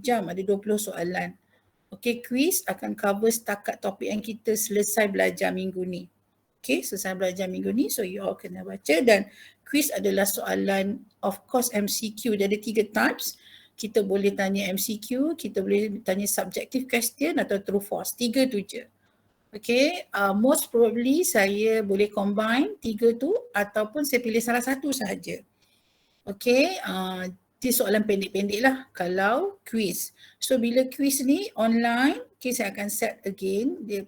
jam, ada 20 soalan. Okay, quiz akan cover setakat topik yang kita selesai belajar minggu ni. Okay, selesai belajar minggu ni, so you all kena baca. Dan quiz adalah soalan, of course MCQ, dia ada 3 types. Kita boleh tanya MCQ, kita boleh tanya subjective question atau true false. 3 tu je. Okay, most probably saya boleh combine 3 tu ataupun saya pilih salah satu sahaja. Okay, dia soalan pendek-pendek lah kalau quiz. So bila quiz ni online, okay, saya akan set again. Dia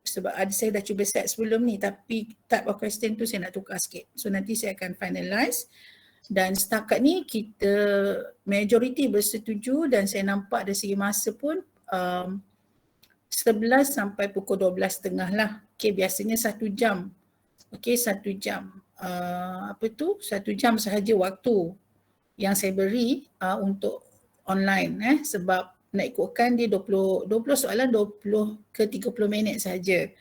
sebab saya dah cuba set sebelum ni, tapi type of question tu saya nak tukar sikit. So nanti saya akan finalize. Dan setakat ni kita majority bersetuju dan saya nampak dari segi masa pun 11 sampai pukul 12.30 lah. Okay, biasanya 1 jam. Okay, 1 jam. 1 jam sahaja waktu yang saya beri untuk online sebab nak ikutkan dia 20 soalan 20 ke 30 minit sahaja.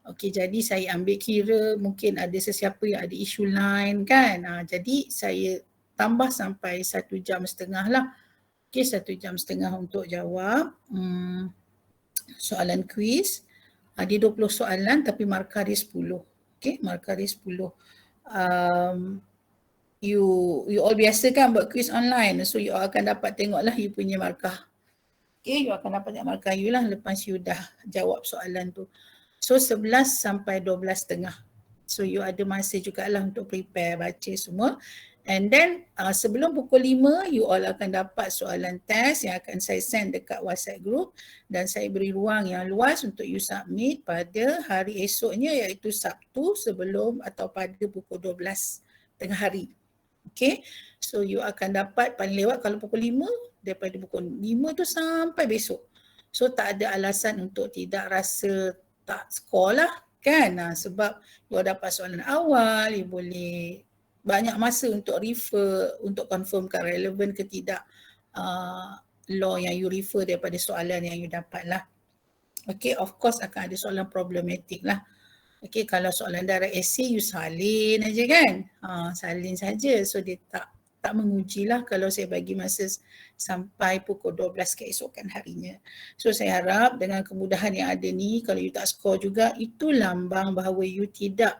Okey, jadi saya ambil kira mungkin ada sesiapa yang ada isu lain kan. Jadi saya tambah sampai 1 jam setengah lah. Okey, 1 jam setengah untuk jawab soalan quiz. Dia 20 soalan tapi markah dia 10. Okey, markah dia 10. You all biasa kan buat quiz online, so you all akan dapat tengoklah you punya markah. Okay, you akan dapat tengok markah you lah lepas you dah jawab soalan tu. So 11 sampai 12.30. So you ada masa jugalah untuk prepare, baca semua. And then sebelum pukul 5, you all akan dapat soalan test yang akan saya send dekat WhatsApp group dan saya beri ruang yang luas untuk you submit pada hari esoknya iaitu Sabtu sebelum atau pada pukul 12 tengah hari. Okay, so you akan dapat paling lewat kalau pukul 5, daripada pukul 5 tu sampai besok. So tak ada alasan untuk tidak rasa tak score lah kan, sebab you dapat soalan awal, you boleh banyak masa untuk refer, untuk confirmkan relevan ke tidak law yang you refer daripada soalan yang you dapat lah. Okay, of course akan ada soalan problematik lah. Okay, kalau soalan direct essay you salin aja kan, salin saja, so dia tak menguji lah kalau saya bagi masa sampai pukul 12 keesokan harinya. So saya harap dengan kemudahan yang ada ni, kalau you tak score juga, itu lambang bahawa you tidak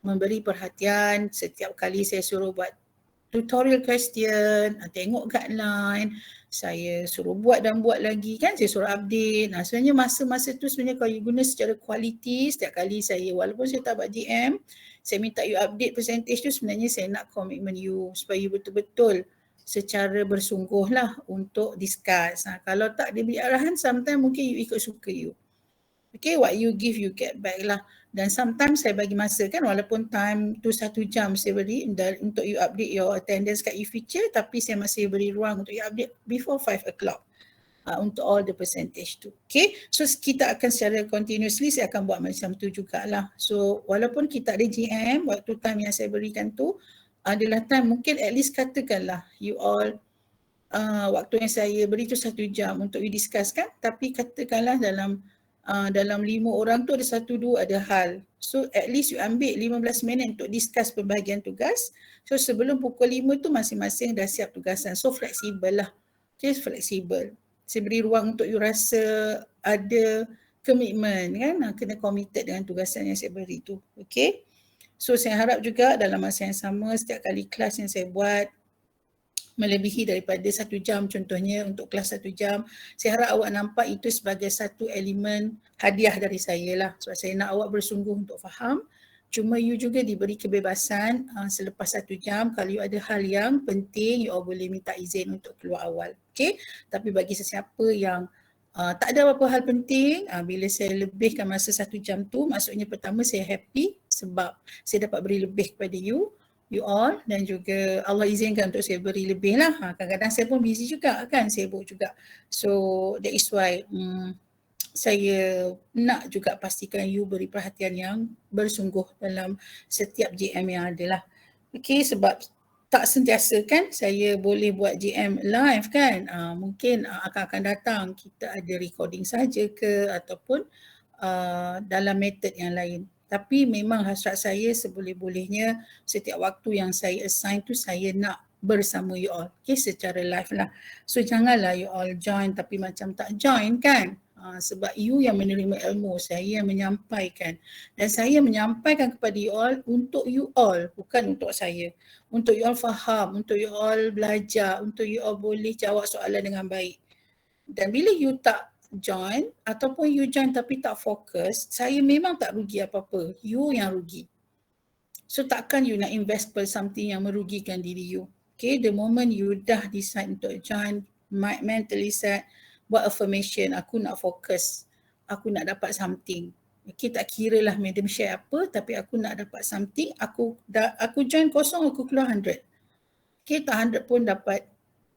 memberi perhatian setiap kali saya suruh buat tutorial question, tengok guideline, saya suruh buat dan buat lagi kan, saya suruh update. Sebenarnya masa-masa tu sebenarnya kalau you guna secara kualiti, setiap kali saya, walaupun saya tak buat GM, saya minta you update percentage tu, sebenarnya saya nak komitmen you supaya you betul-betul secara bersungguh lah untuk discuss. Kalau tak dia beri arahan, sometimes mungkin you ikut suka you. Okay, what you give you get back lah. Dan sometimes saya bagi masa kan, walaupun time tu 1 jam saya beri untuk you update your attendance kat e-feature, tapi saya masih beri ruang untuk you update before 5 o'clock untuk all the percentage tu. Okay, so kita akan secara continuously, saya akan buat macam tu jugalah. So walaupun kita ada GM, waktu time yang saya berikan tu adalah time mungkin at least katakanlah you all waktu yang saya beri tu 1 jam untuk you discuss kan, tapi katakanlah dalam 5 orang tu ada 1-2 ada hal. So at least you ambil 15 minit untuk discuss pembahagian tugas. So sebelum pukul 5 tu masing-masing dah siap tugasan. So fleksibel lah. Okay, fleksibel. Saya beri ruang untuk you rasa ada komitmen kan, kena committed dengan tugasan yang saya beri tu. Okay. So saya harap juga dalam masa yang sama setiap kali kelas yang saya buat melebihi daripada 1 jam contohnya untuk kelas 1 jam, saya harap awak nampak itu sebagai satu elemen hadiah dari saya lah. Sebab saya nak awak bersungguh untuk faham. Cuma you juga diberi kebebasan selepas 1 jam, kalau you ada hal yang penting, you all boleh minta izin untuk keluar awal. Okay? Tapi bagi sesiapa yang tak ada apa-apa hal penting, bila saya lebihkan masa 1 jam tu, maksudnya pertama saya happy sebab saya dapat beri lebih kepada you all, dan juga Allah izinkan untuk saya beri lebih lah. Kadang-kadang saya pun busy juga kan, sibuk juga. So that is why saya nak juga pastikan you beri perhatian yang bersungguh dalam setiap GM yang ada lah. Okay, sebab tak sentiasa kan saya boleh buat GM live kan. Mungkin akan datang kita ada recording saja ke ataupun dalam method yang lain. Tapi memang hasrat saya seboleh-bolehnya setiap waktu yang saya assign tu saya nak bersama you all. Okay, secara live lah. So janganlah you all join tapi macam tak join kan. Sebab you yang menerima ilmu, saya yang menyampaikan. Dan saya menyampaikan kepada you all untuk you all, bukan untuk saya. Untuk you all faham, untuk you all belajar, untuk you all boleh jawab soalan dengan baik. Dan bila you tak join ataupun you join tapi tak fokus, saya memang tak rugi apa-apa. You yang rugi. So takkan you nak invest per something yang merugikan diri you. Okay, the moment you dah decide untuk join, mentally set, buat affirmation, aku nak fokus, aku nak dapat something. Okay, tak kira lah medium share apa, tapi aku nak dapat something, aku join kosong, aku keluar 100. Okay, tak 100 pun dapat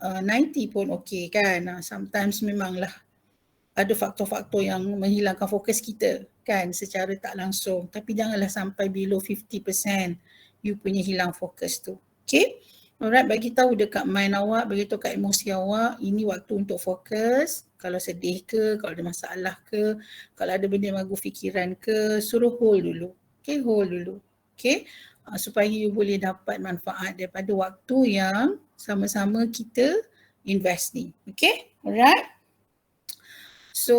90 pun okay kan. Sometimes memanglah ada faktor-faktor yang menghilangkan fokus kita kan secara tak langsung. Tapi janganlah sampai below 50% you punya hilang fokus tu. Okay. Alright, bagi tahu dekat mind awak, bagi tahu kat emosi awak, ini waktu untuk fokus. Kalau sedih ke, kalau ada masalah ke, kalau ada benda yang mengganggu fikiran ke, suruh hold dulu. Okay, hold dulu. Okay. Supaya you boleh dapat manfaat daripada waktu yang sama-sama kita invest ni. Okay. Alright. So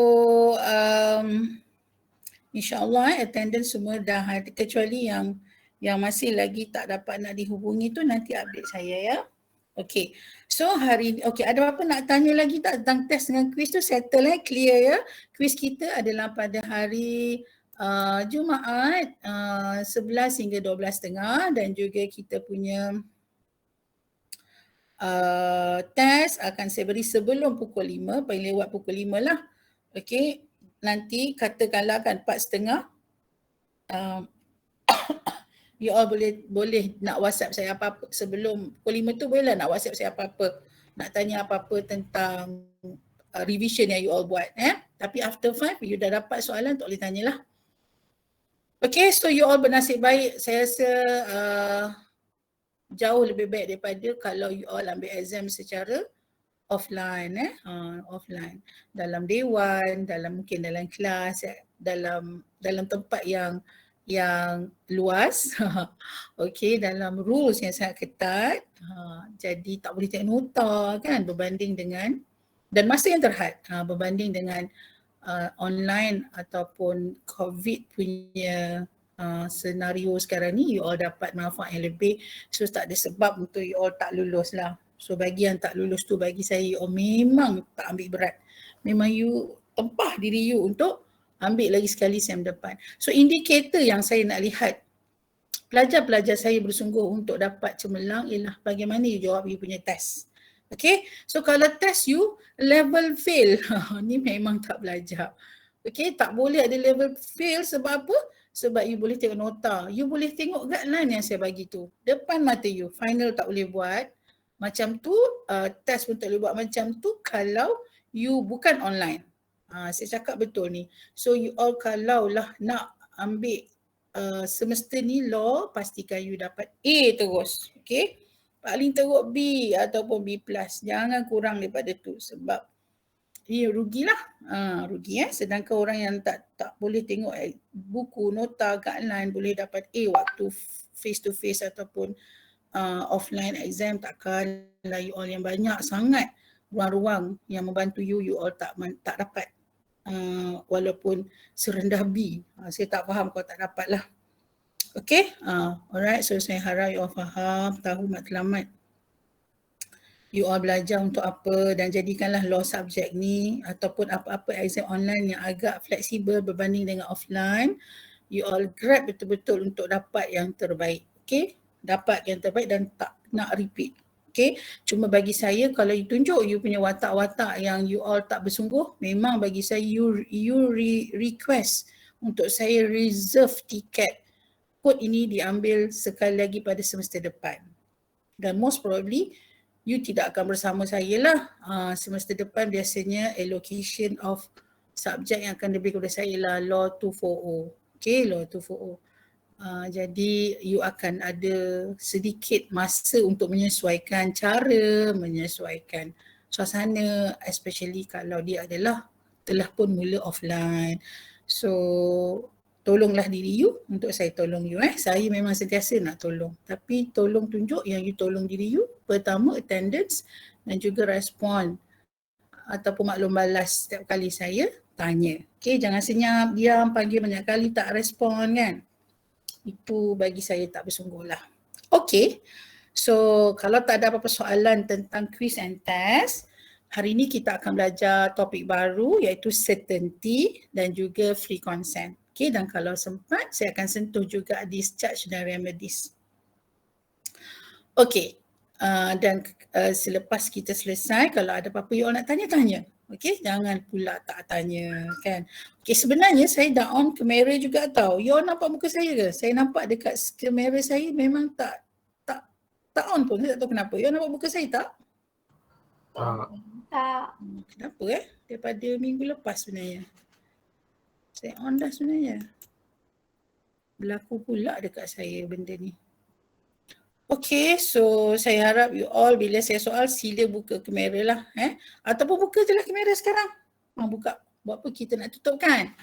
insyaAllah attendance semua dah ada, kecuali yang masih lagi tak dapat nak dihubungi tu nanti update saya ya. Okay, so hari ni, okay, ada apa nak tanya lagi tak tentang test dengan quiz tu? Settle clear ya. Quiz kita adalah pada hari Jumaat 11 hingga 12.30 dan juga kita punya test akan saya beri sebelum pukul 5, paling lewat pukul 5 lah. Okay, nanti katakanlah kan 4.30, you all boleh nak WhatsApp saya apa-apa sebelum pukul 5 tu, bolehlah nak WhatsApp saya apa-apa, nak tanya apa-apa tentang revision yang you all buat. Tapi after 5 you dah dapat soalan, tak boleh tanyalah. Okay, so you all bernasib baik. Saya rasa jauh lebih baik daripada kalau you all ambil exam secara offline, offline dalam dewan, mungkin dalam kelas, dalam tempat yang luas. Okey, dalam rules yang sangat ketat. Jadi tak boleh tengok nota kan, berbanding dengan, dan masa yang terhad berbanding dengan online ataupun COVID punya senario sekarang ni, you all dapat manfaat yang lebih. So tak ada sebab untuk you all tak lulus lah. So bagi yang tak lulus tu, bagi saya you all memang tak ambil berat. Memang you tempah diri you untuk ambil lagi sekali SEM depan. So indikator yang saya nak lihat pelajar-pelajar saya bersungguh untuk dapat cemerlang ialah bagaimana you jawab you punya test. Okay, so kalau test you level fail, ni memang tak belajar. Okay, tak boleh ada level fail sebab apa? Sebab you boleh tengok nota, you boleh tengok guideline yang saya bagi tu depan mata you. Final tak boleh buat macam tu, test pun tak boleh buat macam tu kalau you bukan online. Saya cakap betul ni. So you all kalau lah nak ambil semester ni law, pastikan you dapat A terus. Okay, paling teruk B ataupun B+. Jangan kurang daripada tu sebab rugilah. Rugi sedangkan orang yang tak boleh tengok buku, nota, guideline boleh dapat A waktu face to face ataupun offline exam, takkanlah you all yang banyak sangat ruang-ruang yang membantu you all tak dapat. Walaupun serendah B. Saya tak faham kalau tak dapat lah. Okay, alright, so saya harap you all faham, tahu matlamat you all belajar untuk apa, dan jadikanlah law subject ni ataupun apa-apa exam online yang agak fleksibel berbanding dengan offline, you all grab betul-betul untuk dapat yang terbaik. Okay, dapat yang terbaik dan tak nak repeat. Okay, cuma bagi saya kalau you tunjuk you punya watak-watak yang you all tak bersungguh, memang bagi saya you request untuk saya reserve tiket kod ini diambil sekali lagi pada semester depan. Dan most probably you tidak akan bersama saya lah. Semester depan biasanya allocation of subjek yang akan lebih kepada saya lah Law 240. Okay, Law 240. Jadi you akan ada sedikit masa untuk menyesuaikan cara, menyesuaikan suasana, especially kalau dia adalah telah pun mula offline. So tolonglah diri you untuk saya tolong you. Saya memang sentiasa nak tolong. Tapi tolong tunjuk yang you tolong diri you. Pertama, attendance dan juga respon ataupun maklum balas setiap kali saya tanya. Okay, jangan senyap, diam, panggil banyak kali tak respon kan. Itu bagi saya tak bersungguh lah. Okay, so kalau tak ada apa-apa soalan tentang quiz and test, hari ini kita akan belajar topik baru iaitu certainty dan juga free consent. Okay, dan kalau sempat saya akan sentuh juga discharge dan remedies. Okay, dan selepas kita selesai, kalau ada apa-apa you all nak tanya-tanya. Okay, jangan pula tak tanya kan. Okay, sebenarnya saya dah on kamera juga tau. You all nampak muka saya ke? Saya nampak dekat kamera saya memang tak on pun. Saya tak tahu kenapa. You all nampak muka saya tak? Tak. Kenapa daripada minggu lepas sebenarnya. Saya on dah sebenarnya. Berlaku pula dekat saya benda ni. Okay, so saya harap you all bila saya soal sila buka kamera lah. Ataupun buka je lah kamera sekarang. Buka. Buat apa kita nak tutup kan?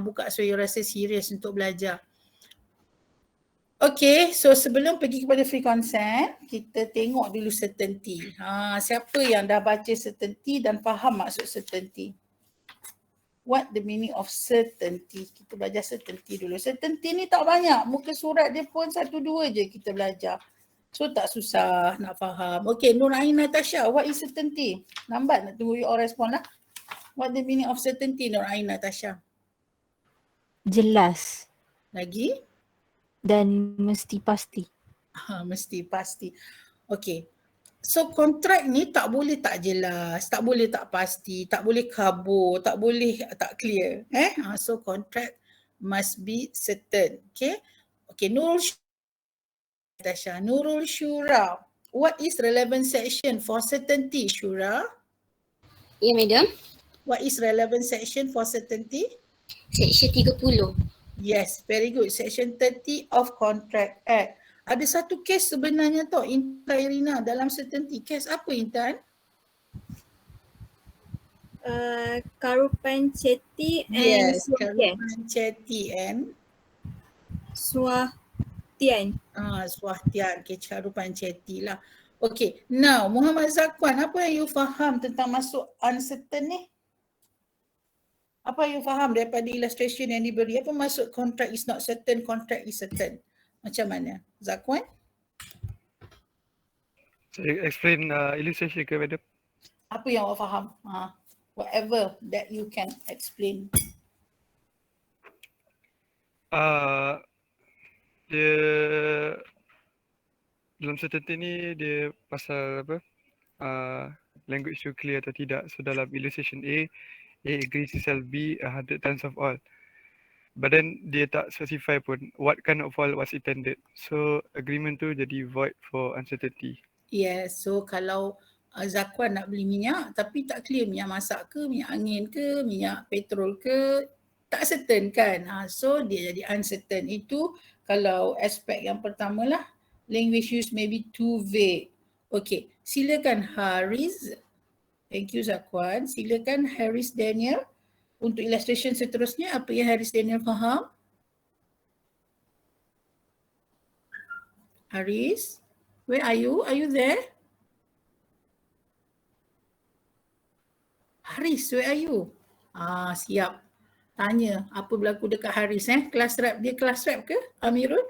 Buka so you rasa serius untuk belajar. Okay, so sebelum pergi kepada free consent, kita tengok dulu certainty. Siapa yang dah baca certainty dan faham maksud certainty? What the meaning of certainty? Kita belajar certainty dulu. Certainty ni tak banyak. Muka surat dia pun 1-2 je kita belajar. So tak susah nak faham. Okay, Nur Ain Natasha, what is certainty? Lambat nak tunggu you all respond lah. What the meaning of certainty, Nur Ain Natasha? Jelas. Lagi? Dan mesti pasti. Mesti pasti. Okay. So kontrak ni tak boleh tak jelas, tak boleh tak pasti, tak boleh kabur, tak boleh tak clear. So contract must be certain. Okay. Okay, Nurul Shura, what is relevant section for certainty, Shura? Ya, madam. What is relevant section for certainty? Section 30. Yes, very good. Section 30 of Contract Act. Ada satu kes sebenarnya tau, Intan Irina dalam certainty. Kes apa, Intan? Karupan Chetty and Yes, Karupan Chetty and Swahtian. Swahtian, okay, Karupan Chetty lah. Okay, now Muhammad Zakwan, apa yang you faham tentang masuk uncertain ni? Apa you faham daripada illustration yang diberi? Apa maksud contract is not certain, contract is certain? Macam mana? Zakwan? Saya explain illustration ke, madam? Apa yang awak faham? Whatever that you can explain. Dia dalam certainty ni dia pasal apa? Language tu clear atau tidak. So dalam illustration A agrees to sell B 100 tons of oil. But then dia tak specify pun what kind of oil was intended. So agreement tu jadi void for uncertainty. Yes, so kalau Zakwan nak beli minyak tapi tak clear minyak masak ke, minyak angin ke, minyak petrol ke, tak certain kan. So dia jadi uncertain. Itu kalau aspek yang pertama lah. Language use may be too vague. Okay, silakan Haris. Thank you Zakwan. Silakan Haris Daniel. Untuk illustration seterusnya, apa yang Haris Daniel faham? Haris, where are you? Are you there? Haris, where are you? Siap. Tanya, apa berlaku dekat Haris? Kelas rap, dia kelas rap ke Amirul?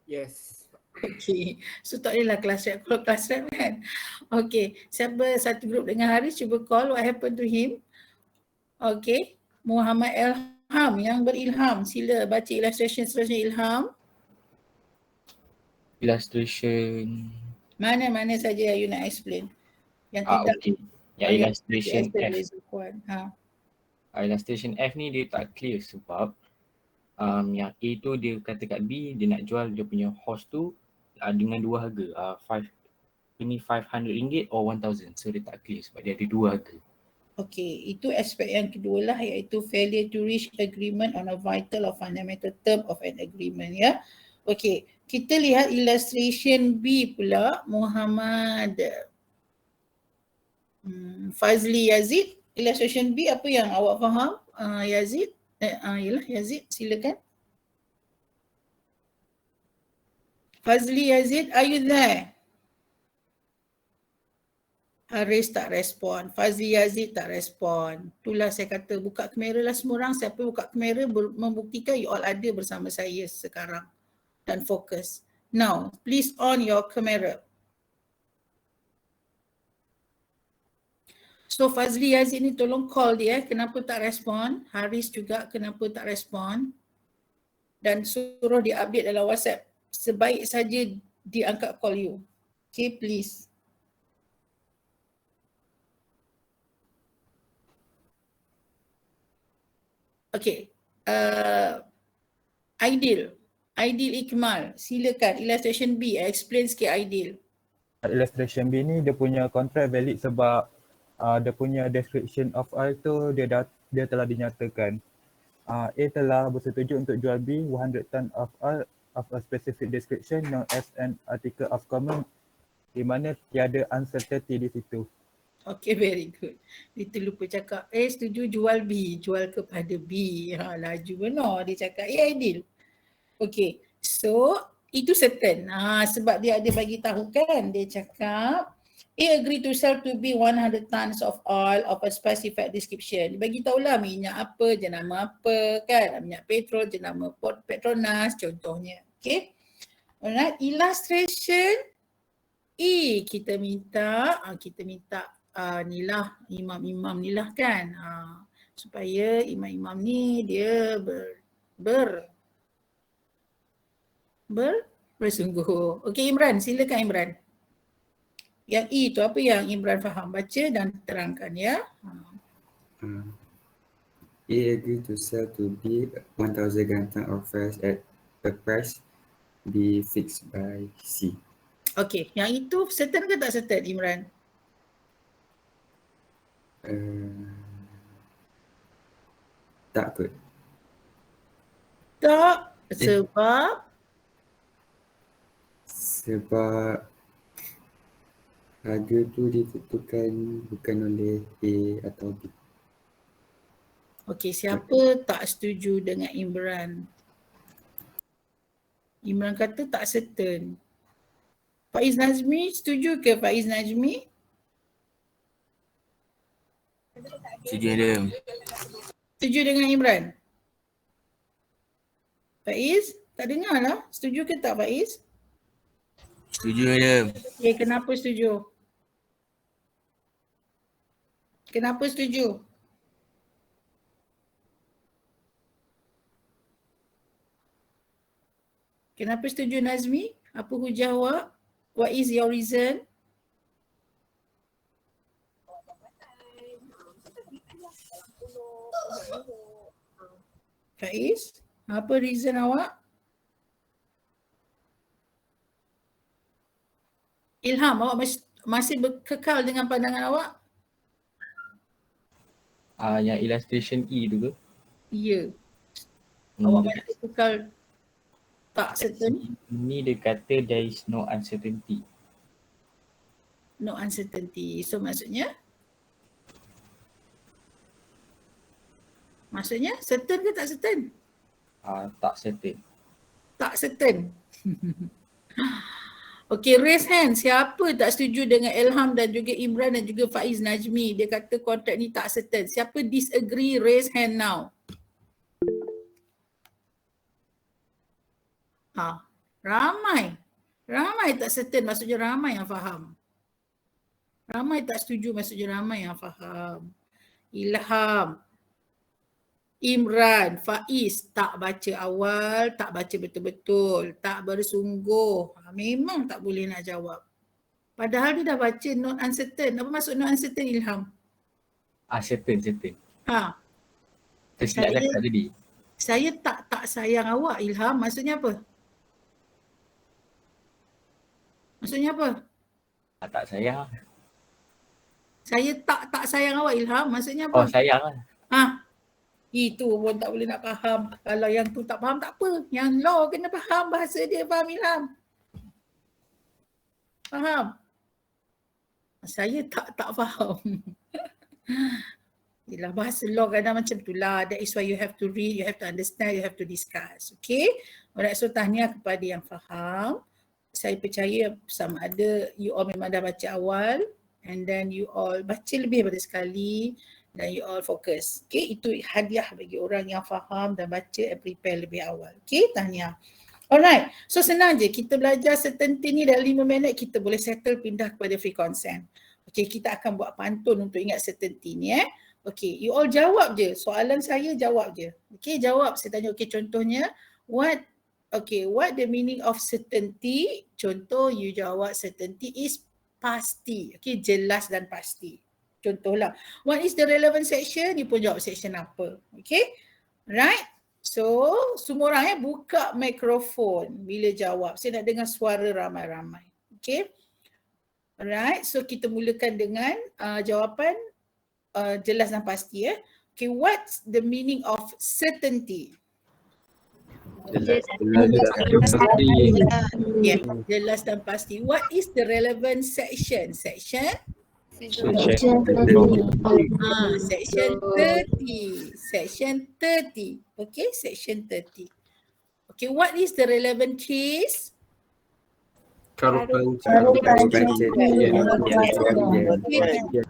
Yes. Okay, so tak bolehlah kelas rap kalau kelas rap kan. Okay, siapa satu grup dengan Haris cuba call what happened to him. Okay, Muhammad Ilham yang berilham. Sila baca illustration seterusnya Ilham. Illustration. Mana saja you nak explain. Yang tidak. Okay. Ya, illustration F. Illustration F ni dia tak clear sebab yang A tu dia kata kat B dia nak jual dia punya horse tu dengan dua harga. Ini RM500 or RM1,000. So dia tak clear sebab dia ada dua harga. Okay, itu aspek yang kedua lah iaitu failure to reach agreement on a vital or fundamental term of an agreement ya. Okay, kita lihat illustration B pula Muhammad Fazli Yazid. Illustration B apa yang awak faham Yazid? Yelah Yazid, silakan. Fazli Yazid, are you there? Haris tak respon, Fazli Yazid tak respon. Itulah saya kata buka kamera lah semua orang. Siapa buka kamera membuktikan you all ada bersama saya sekarang. Dan fokus. Now, please on your camera. So Fazli Yazid ni tolong call dia, kenapa tak respon. Haris juga kenapa tak respon. Dan suruh dia update dalam WhatsApp. Sebaik saja diangkat call you. Okay, please. Okay. Aidil Ikmal, silakan illustration B, explain sikit Aidil. Illustration B ni dia punya kontrak valid sebab dia punya description of all tu dia telah dinyatakan. A telah bersetuju untuk jual B 100 ton of all of a specific description known as an article of common, di mana tiada uncertainty di situ. Okay, very good. Itu lupa cakap A setuju jual B, jual kepada B. Laju benar dia cakap Aidil. Okay, so itu certain. Sebab dia ada bagi tahu kan, dia cakap A agree to sell to B 100 tons of oil of a specified description. Dia bagi tahulah minyak apa, jenama apa kan, minyak petrol, jenama Petronas contohnya. Okay. Alright, illustration E kita minta ni lah imam-imam ni lah kan. Supaya imam-imam ni dia bersungguh. Okey Imran, silakan Imran. Yang E tu apa yang Imran faham? Baca dan terangkan ya. A agree to sell to B 1,000 gantung of rice at a price be fixed by C. Okey, yang itu certain ke tak certain Imran? Tak kot. Tak, sebab harga tu ditentukan bukan oleh A atau B. okey, siapa tak setuju dengan Imran? Imran kata tak certain. Faiz Nazmi setuju ke Faiz Nazmi? Setuju Adam. Setuju dengan Imran? Faiz, tak dengar lah. Setuju ke tak Faiz? Setuju Adam. Okay, kenapa setuju? Kenapa setuju? Kenapa setuju Nazmi? Apa hujah awak? What is your reason? Faiz, apa reason awak? Ilham, awak masih kekal dengan pandangan awak? Yang illustration E tu ke? Ya. Awak masih kekal tak certain? Ini dia kata there is no uncertainty. No uncertainty. So maksudnya? Maksudnya certain ke tak certain? Tak certain. Tak certain. Okey, raise hand. Siapa tak setuju dengan Ilham dan juga Imran dan juga Faiz Najmi? Dia kata kontrak ni tak certain. Siapa disagree, raise hand now. Ramai. Ramai tak certain, maksudnya ramai yang faham. Ramai tak setuju, maksudnya ramai yang faham. Ilham, Imran, Faiz tak baca awal, tak baca betul-betul, tak bersungguh. Memang tak boleh nak jawab. Padahal dia dah baca not uncertain. Apa maksud not uncertain Ilham? Certain. Saya- Tersilap cakap tadi. Saya tak sayang awak Ilham, maksudnya apa? Maksudnya apa? Tak sayang. Saya tak sayang awak Ilham, maksudnya apa? Sayang lah. Itu pun tak boleh nak faham. Kalau yang tu tak faham tak apa. Yang law kena faham bahasa dia, faham Ilham? Faham? Saya tak faham. Yelah, bahasa law kadang macam tu lah. That is why you have to read, you have to understand, you have to discuss. Okay. Alright, so tahniah kepada yang faham. Saya percaya sama ada you all memang dah baca awal and then you all baca lebih daripada sekali dan you all fokus. Okay, itu hadiah bagi orang yang faham dan baca and prepare lebih awal. Okay, tahniah. Alright, so senang je. Kita belajar certainty ni dalam 5 minit kita boleh settle pindah kepada free consent. Okay, kita akan buat pantun untuk ingat certainty ni Okay, you all jawab je. Soalan saya jawab je. Okay, jawab. Saya tanya, okay, contohnya, what the meaning of certainty? Contoh, you jawab certainty is pasti. Okay, jelas dan pasti. Contohlah, what is the relevant section? You pun jawab section apa. Okay, right? So, semua orang buka mikrofon bila jawab. Saya nak dengar suara ramai-ramai. Okay. Alright, so kita mulakan dengan jawapan jelas dan pasti. Okay, what's the meaning of certainty? Jelas. Yeah, jelas dan pasti. What is the relevant section? Section? Section 30. Section 30. Okay, section 30. Okay, what is the relevant case? Karupan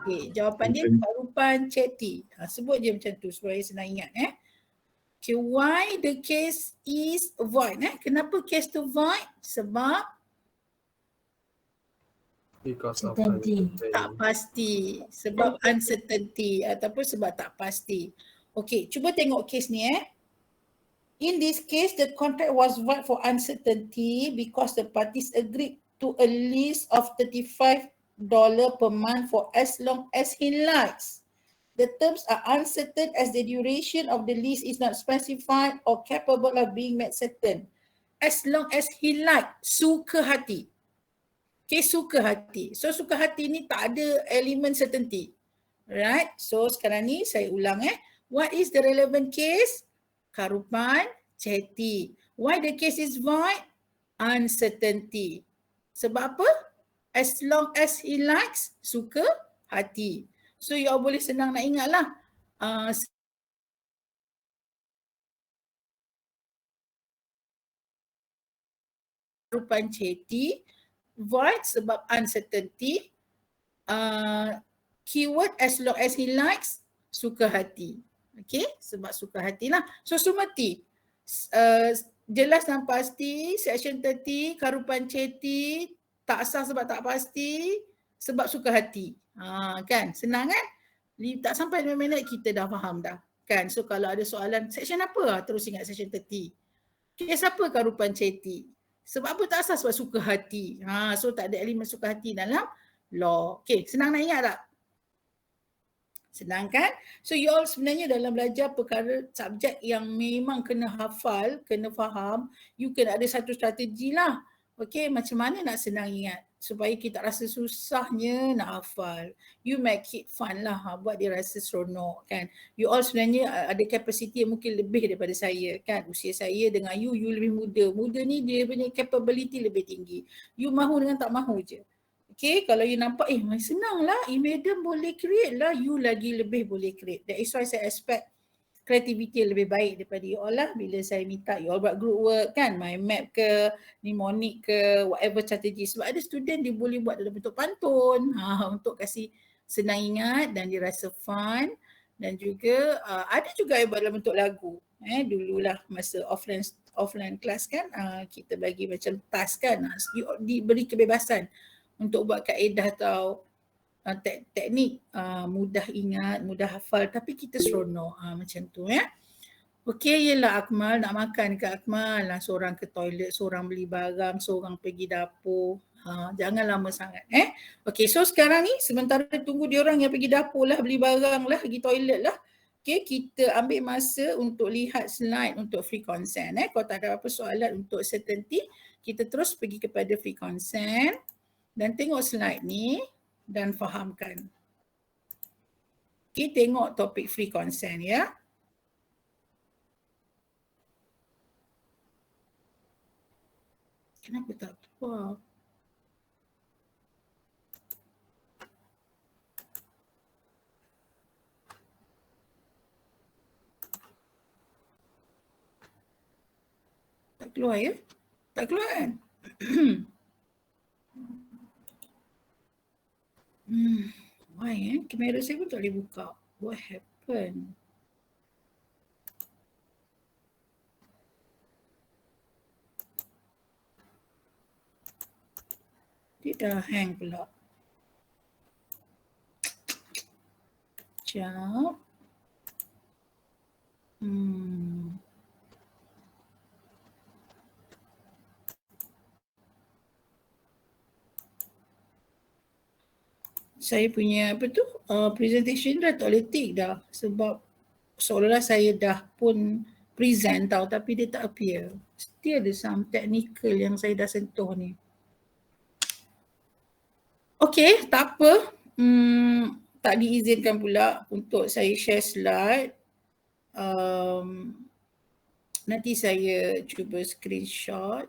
Okay, jawapan dia karupan ceti. Sebut je macam tu supaya senang ingat. Okay, why the case is void? Kenapa case tu void? Sebab tak pasti. Sebab uncertainty ataupun sebab tak pasti. Okay, cuba tengok case ni In this case, the contract was void for uncertainty because the parties agreed to a lease of $35 per month for as long as he likes. The terms are uncertain as the duration of the lease is not specified or capable of being made certain. As long as he likes, suka hati. Okay, suka hati. So suka hati ni tak ada elemen certainty. Right? So sekarang ni saya ulang What is the relevant case? Karupan ceti. Why the case is void? Uncertainty. Sebab apa? As long as he likes, suka hati. So you all boleh senang nak ingat lah. Karupan ceti, void sebab uncertainty. Keyword as long as he likes, suka hati. Okay, sebab suka hati lah. So sumati, jelas dan pasti, section 30, karupan ceti, tak sah sebab tak pasti, sebab suka hati. Kan, senang kan? Tak sampai 5 minit kita dah faham dah. Kan, so kalau ada soalan, section apa? Terus ingat section 30. Kes apa karupan ceti? Sebab apa tak sah? Sebab suka hati. So tak ada elemen suka hati dalam law. Okay, senang nak ingat tak? Senang kan? So you all sebenarnya dalam belajar perkara subjek yang memang kena hafal, kena faham, you kena ada satu strategi lah. Okay, macam mana nak senang ingat supaya kita rasa susahnya nak hafal. You make it fun lah, buat dia rasa seronok kan. You all sebenarnya ada kapasiti yang mungkin lebih daripada saya kan. Usia saya dengan you lebih muda. Muda ni dia punya capability lebih tinggi. You mahu dengan tak mahu je. Okay, kalau you nampak, senang lah, madam boleh create lah, you lagi lebih boleh create. That is why saya expect creativity lebih baik daripada you all lah bila saya minta you all buat group work kan, mind map ke, mnemonic ke, whatever strategi. Sebab ada student dia boleh buat dalam bentuk pantun untuk kasih senang ingat dan dia rasa fun. Dan juga ada juga yang buat dalam bentuk lagu. Dululah masa offline class kan, kita bagi macam task kan, diberi kebebasan untuk buat kaedah atau teknik mudah ingat, mudah hafal tapi kita seronok macam tu Okey, yelah Akmal nak makan ke Akmal lah, seorang ke toilet, seorang beli barang, seorang pergi dapur. Jangan lama sangat Okey, so sekarang ni sementara tunggu dia orang yang pergi dapur lah, beli barang lah, pergi toilet lah. Okey, kita ambil masa untuk lihat slide untuk free consent Kalau tak ada apa soalan untuk certainty, kita terus pergi kepada free consent. Dan tengok slide ni dan fahamkan. Okay, tengok topik free consent ya. Kenapa tak keluar? Tak keluar ya? Tak keluar kan? Why kamera saya pun tak boleh buka. What happened? Dia dah hang pula. Sekejap. Saya punya presentation dah tak boleh tick dah sebab seolah-olah saya dah pun present tau tapi dia tak appear. Still ada some technical yang saya dah sentuh ni. Okay, tak apa. Tak diizinkan pula untuk saya share slide. Nanti saya cuba screenshot.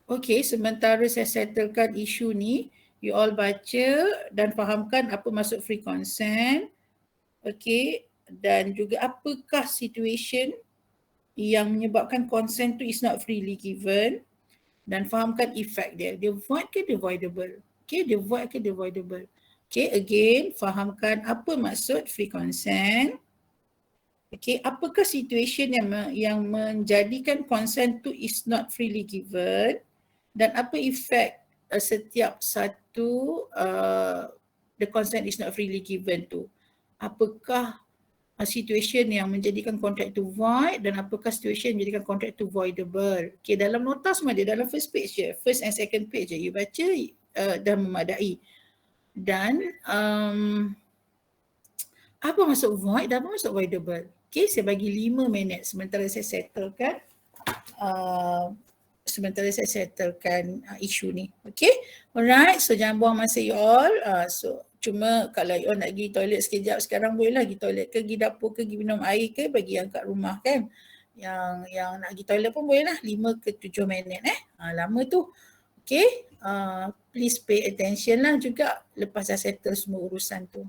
Okay, sementara saya settlekan isu ni, you all baca dan fahamkan apa maksud free consent. Okay, dan juga apakah situation yang menyebabkan consent tu is not freely given dan fahamkan effect dia. Dia void ke dia voidable? Okay, dia void ke dia voidable? Okay, again, fahamkan apa maksud free consent. Okay, apakah situation yang menjadikan consent tu is not freely given dan apa efek setiap satu the consent is not freely given tu. Apakah situation yang menjadikan kontrak tu void dan apakah situation yang menjadikan kontrak tu voidable. Okay, dalam nota semua dia dalam first page je, first and second page je. You baca dah memadai. Dan apa maksud void dan apa maksud voidable. Okay, saya bagi 5 minit sementara saya settlekan isu ni. Okay, alright, so jangan buang masa you all. So cuma kalau you all nak pergi toilet sekejap sekarang bolehlah pergi toilet ke, pergi dapur ke, pergi minum air ke, bagi yang kat rumah kan. Yang nak pergi toilet pun bolehlah 5 ke 7 minit lama tu. Okay, please pay attention lah juga lepas dah settle semua urusan tu.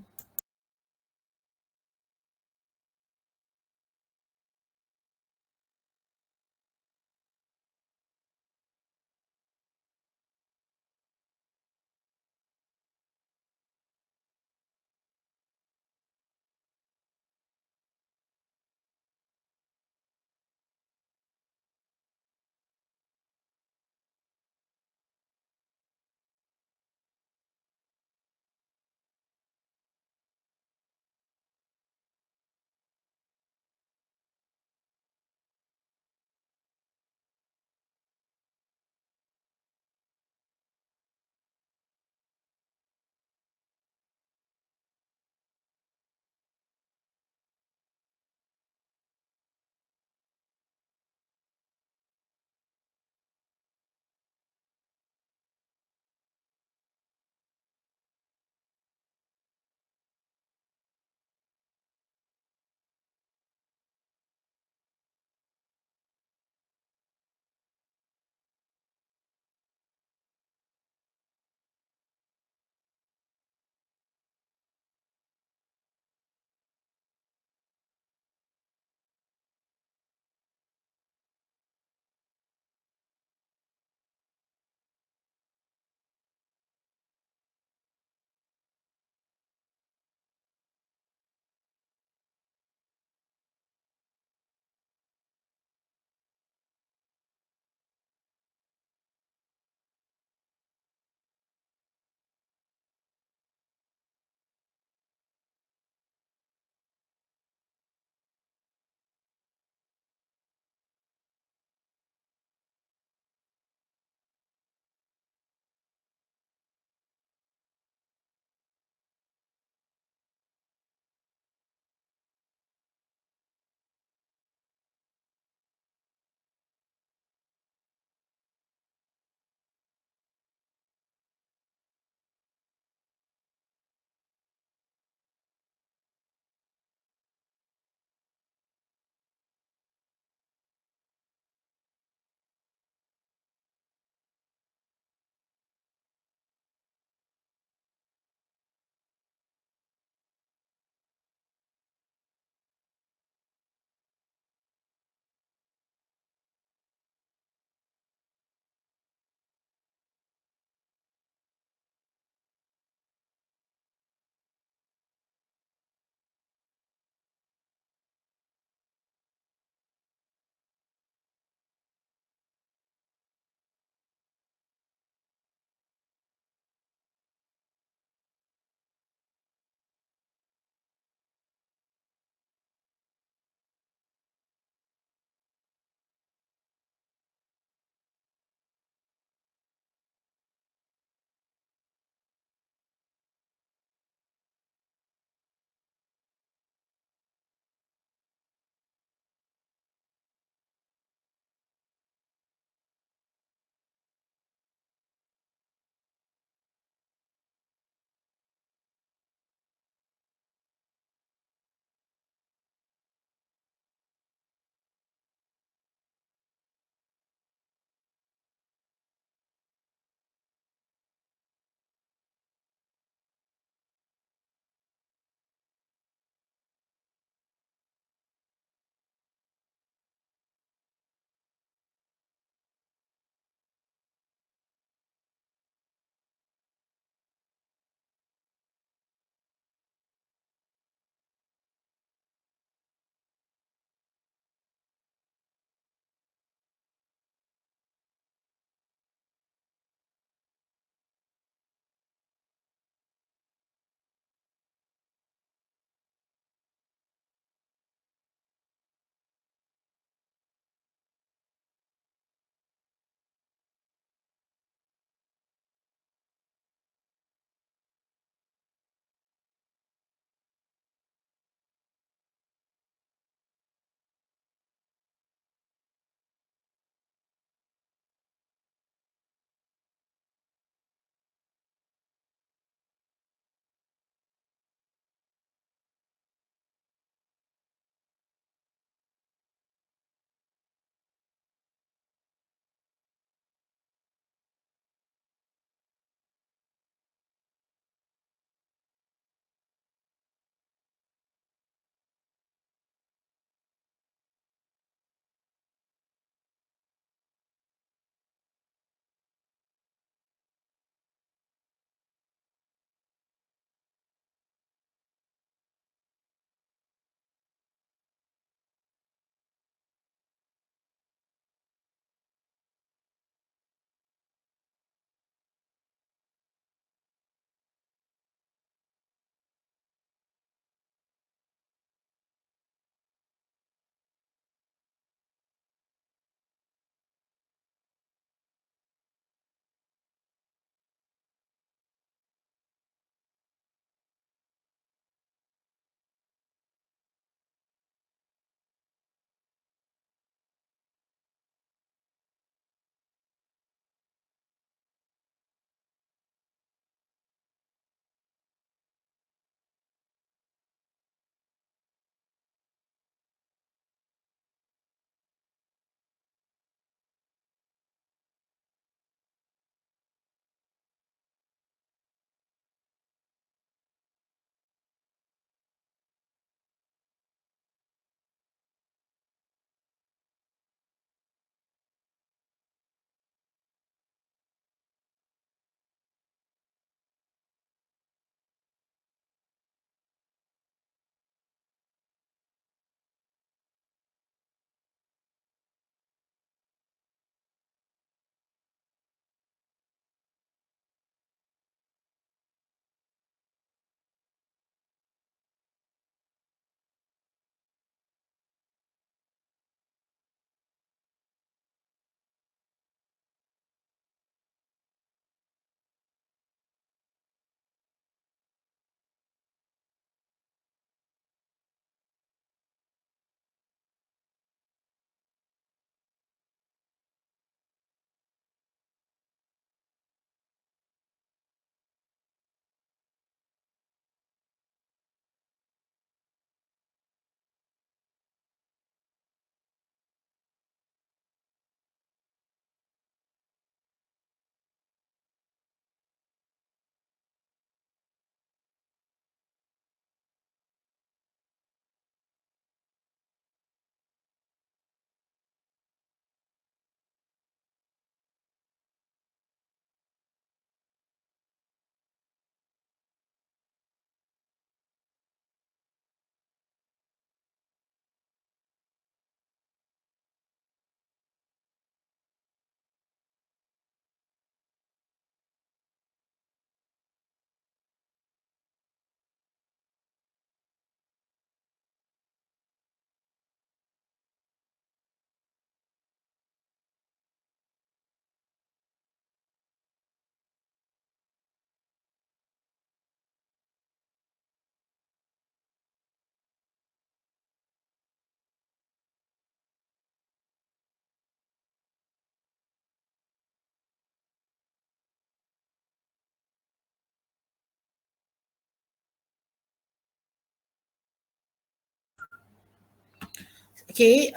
Okay,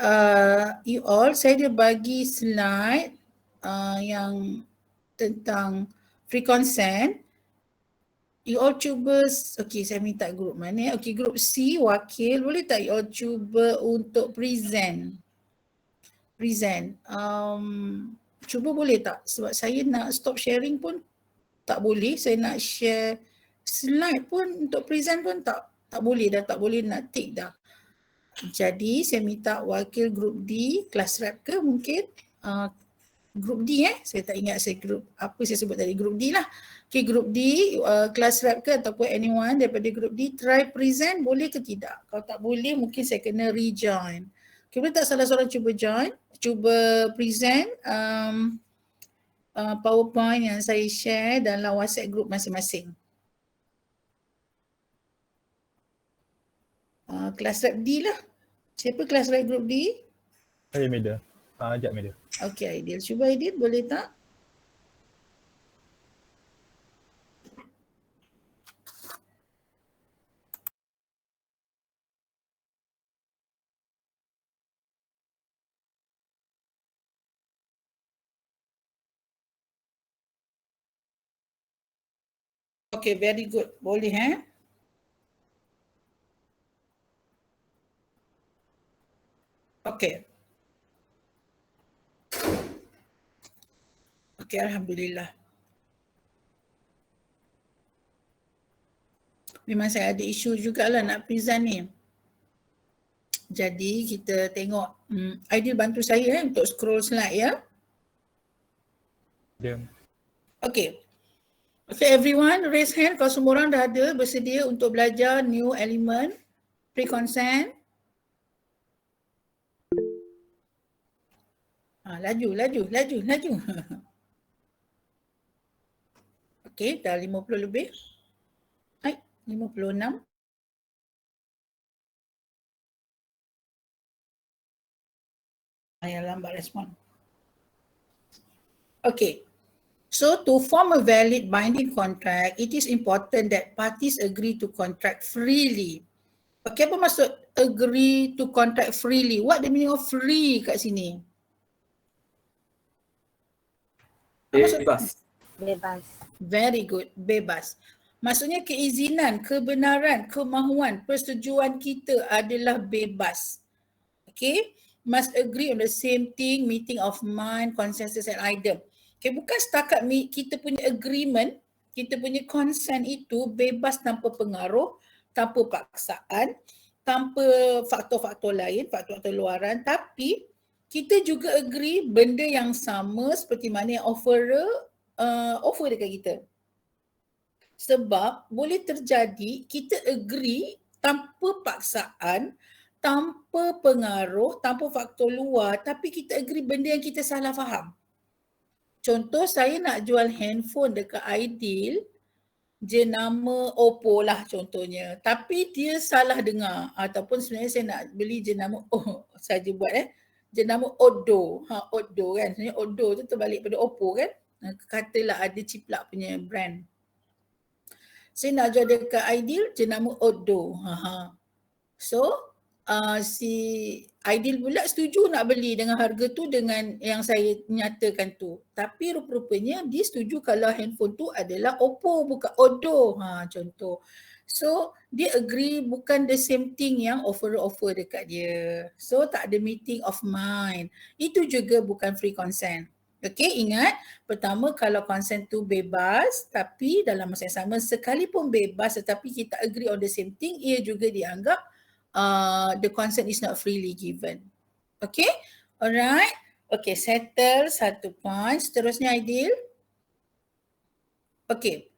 you all, saya dia bagi slide yang tentang free consent. You all cuba, okay saya minta group mana. Okay, group C, wakil, boleh tak you all cuba untuk present? Cuba boleh tak? Sebab saya nak stop sharing pun tak boleh. Saya nak share slide pun untuk present pun tak boleh dah, tak boleh nak tick dah. Jadi saya minta wakil group D, kelas rep ke mungkin? Group D saya tak ingat saya group apa saya sebut tadi, group D lah. Okay, group D, kelas rep ke ataupun anyone daripada group D, try present boleh ke tidak? Kalau tak boleh mungkin saya kena rejoin. Okay, boleh tak salah seorang cuba join, cuba present PowerPoint yang saya share dalam WhatsApp group masing-masing. Kelas rep D lah. Siapa kelas rep group D? Saya Mida. Ajak Mida. Okay, Aidil. Cuba Aidil, boleh tak? Okay, very good. Boleh Okay. Okay, Alhamdulillah. Memang saya ada isu jugalah nak present ni. Jadi kita tengok, Aidil bantu saya untuk scroll slide ya. Okay. Okay, everyone raise hand kalau semua orang dah ada bersedia untuk belajar new element pre-consent. Laju. Okay, dah 50 lebih. 56. Yang lambat respon. Okay. So to form a valid binding contract, it is important that parties agree to contract freely. Okay, apa maksud agree to contract freely? What the meaning of free kat sini? Bebas. Very good, bebas. Maksudnya keizinan, kebenaran, kemahuan, persetujuan kita adalah bebas. Okay, must agree on the same thing, meeting of mind, consensus and item. Okay, bukan setakat kita punya agreement, kita punya consent itu bebas tanpa pengaruh, tanpa paksaan, tanpa faktor-faktor lain, faktor-faktor luaran, tapi kita juga agree benda yang sama seperti mana yang offer dekat kita. Sebab boleh terjadi kita agree tanpa paksaan, tanpa pengaruh, tanpa faktor luar, tapi kita agree benda yang kita salah faham. Contoh, saya nak jual handphone dekat Aidil, jenama Oppo lah contohnya. Tapi dia salah dengar ataupun sebenarnya saya nak beli jenama saja buat jenama Oddo. Oddo kan. Sebenarnya Oddo tu terbalik pada Oppo kan. Katalah ada ciplak punya brand. Saya nak jual dekat Aidil jenama Oddo. So si Aidil pula setuju nak beli dengan harga tu dengan yang saya nyatakan tu. Tapi rupa-rupanya dia setuju kalau handphone tu adalah Oppo bukan Oddo. Contoh. So dia agree bukan the same thing yang offer dekat dia. So tak ada meeting of mind. Itu juga bukan free consent. Okay, ingat pertama kalau consent tu bebas tapi dalam masa yang sama sekalipun bebas tetapi kita agree on the same thing, ia juga dianggap the consent is not freely given. Okay, alright. Okay, settle satu point. Seterusnya Aidil. Okay.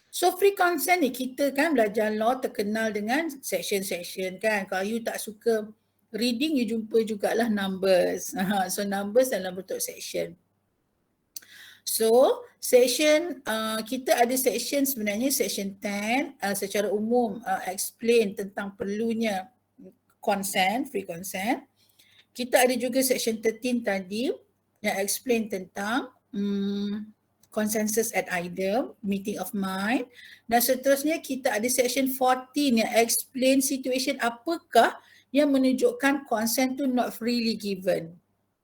So free consent ni kita kan belajar law terkenal dengan section-section kan. Kalau you tak suka reading, you jumpa jugalah numbers. So numbers dalam bentuk section. So section, kita ada section sebenarnya section 10 secara umum explain tentang perlunya consent, free consent. Kita ada juga section 13 tadi yang explain tentang consensus at item, meeting of mind. Dan seterusnya kita ada section 14 yang explain situation apakah yang menunjukkan consent tu not freely given.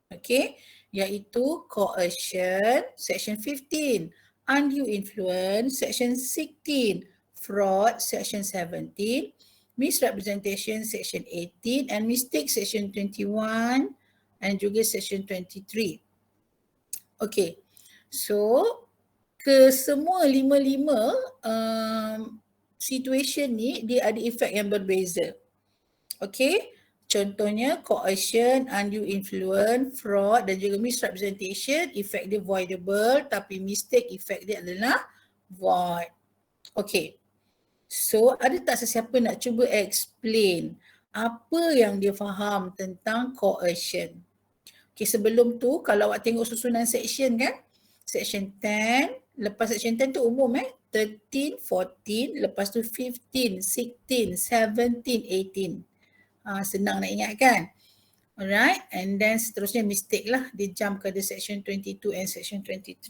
Okay, iaitu coercion, section 15, undue influence, section 16, fraud, section 17, misrepresentation, section 18, and mistake, section 21, and juga section 23. Okay, so kesemua lima-lima situation ni dia ada efek yang berbeza. Okay, contohnya coercion, undue influence, fraud dan juga misrepresentation, efek dia voidable, tapi mistake efek dia adalah void. Okay, so ada tak sesiapa nak cuba explain apa yang dia faham tentang coercion? Okay, sebelum tu kalau awak tengok susunan section kan, section 10, lepas section 10 tu umum 13, 14, lepas tu 15, 16, 17, 18. Senang nak ingat kan? Alright, and then seterusnya mistake lah, dia jump ke section 22 and section 23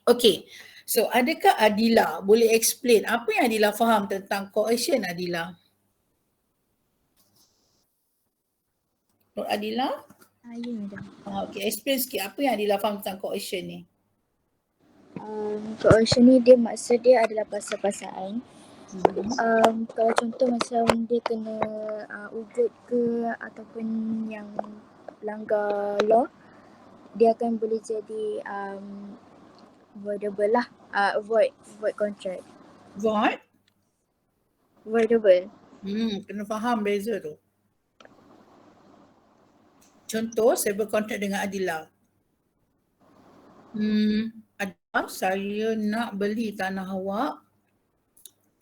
Okay, so adakah Adila boleh explain apa yang Adila faham tentang coercion, Adila? Nur Adila? Ya, madam. Okay, explain sikit apa yang Adila faham tentang coercion ni. Coercion ni dia maksud dia adalah pasal-pasaan. Kalau contoh macam dia kena ugut ke ataupun yang langgar law, dia akan boleh jadi voidable lah, void contract. Voidable. Kena faham beza tu. Contoh, saya berkontrak dengan Adila. Adila, saya nak beli tanah awak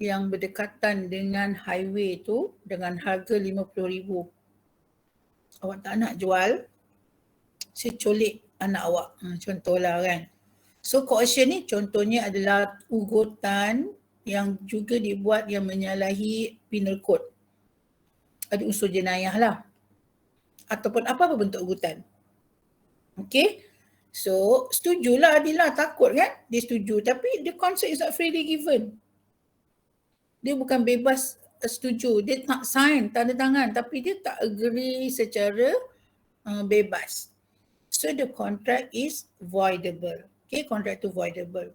yang berdekatan dengan highway tu dengan harga RM50,000. Awak tak nak jual, saya colik anak awak. Contohlah kan. So coercion ni contohnya adalah ugutan yang juga dibuat yang menyalahi penal code. Ada unsur jenayah lah. Ataupun apa-apa bentuk ugutan. Okay. So setujulah Adila, takut kan? Dia setuju tapi the consent is not freely given. Dia bukan bebas setuju. Dia nak sign, tanda tangan tapi dia tak agree secara bebas. So the contract is voidable. Okay, contract tu voidable.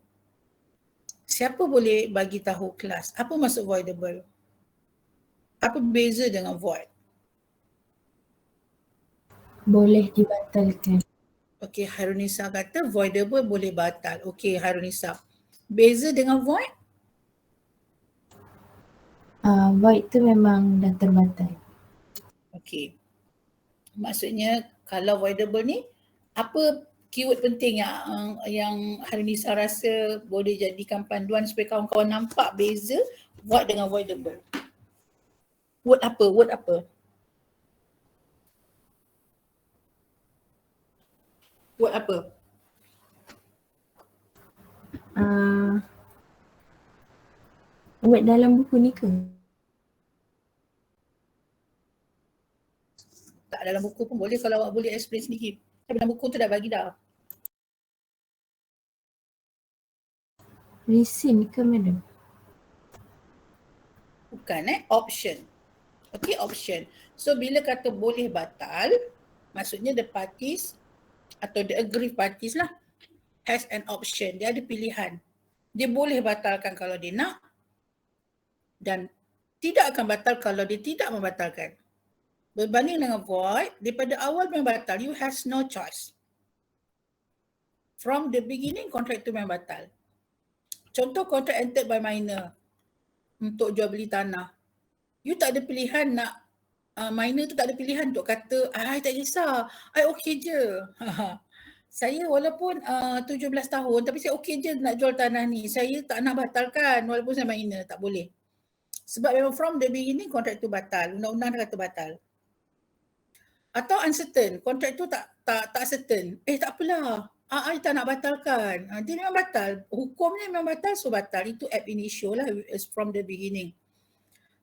Siapa boleh bagi tahu kelas apa maksud voidable? Apa beza dengan void? Boleh dibatalkan. Okay, Hairunisa kata voidable boleh batal. Okay, Hairunisa. Beza dengan void? Void tu memang dah terbatal. Okay. Maksudnya kalau voidable ni, apa keyword penting yang Hairunisa rasa boleh jadikan panduan supaya kawan-kawan nampak beza void dengan voidable? Word apa? Word apa? Word apa? Word dalam buku ni ke? Tak dalam buku pun boleh kalau awak boleh explain sendiri. Tapi dalam buku tu dah bagi dah. Reason ke madam? Bukan option. Okay, option. So bila kata boleh batal, maksudnya the parties atau the aggrieved parties lah has an option. Dia ada pilihan. Dia boleh batalkan kalau dia nak dan tidak akan batal kalau dia tidak membatalkan. Berbanding dengan void, daripada awal memang batal. You has no choice. From the beginning, kontrak itu memang batal. Contoh kontrak entered by minor untuk jual beli tanah. You tak ada pilihan nak, minor tu tak ada pilihan untuk kata, I tak kisah, I okey je. Saya walaupun 17 tahun tapi saya okey je nak jual tanah ni. Saya tak nak batalkan walaupun saya minor, tak boleh. Sebab memang from the beginning kontrak tu batal. Undang-undang dah kata batal. Atau uncertain, kontrak tu tak certain. Tak apalah. I tak nak batalkan. Dia memang batal. Hukumnya memang batal, so batal. Itu ab initio lah from the beginning.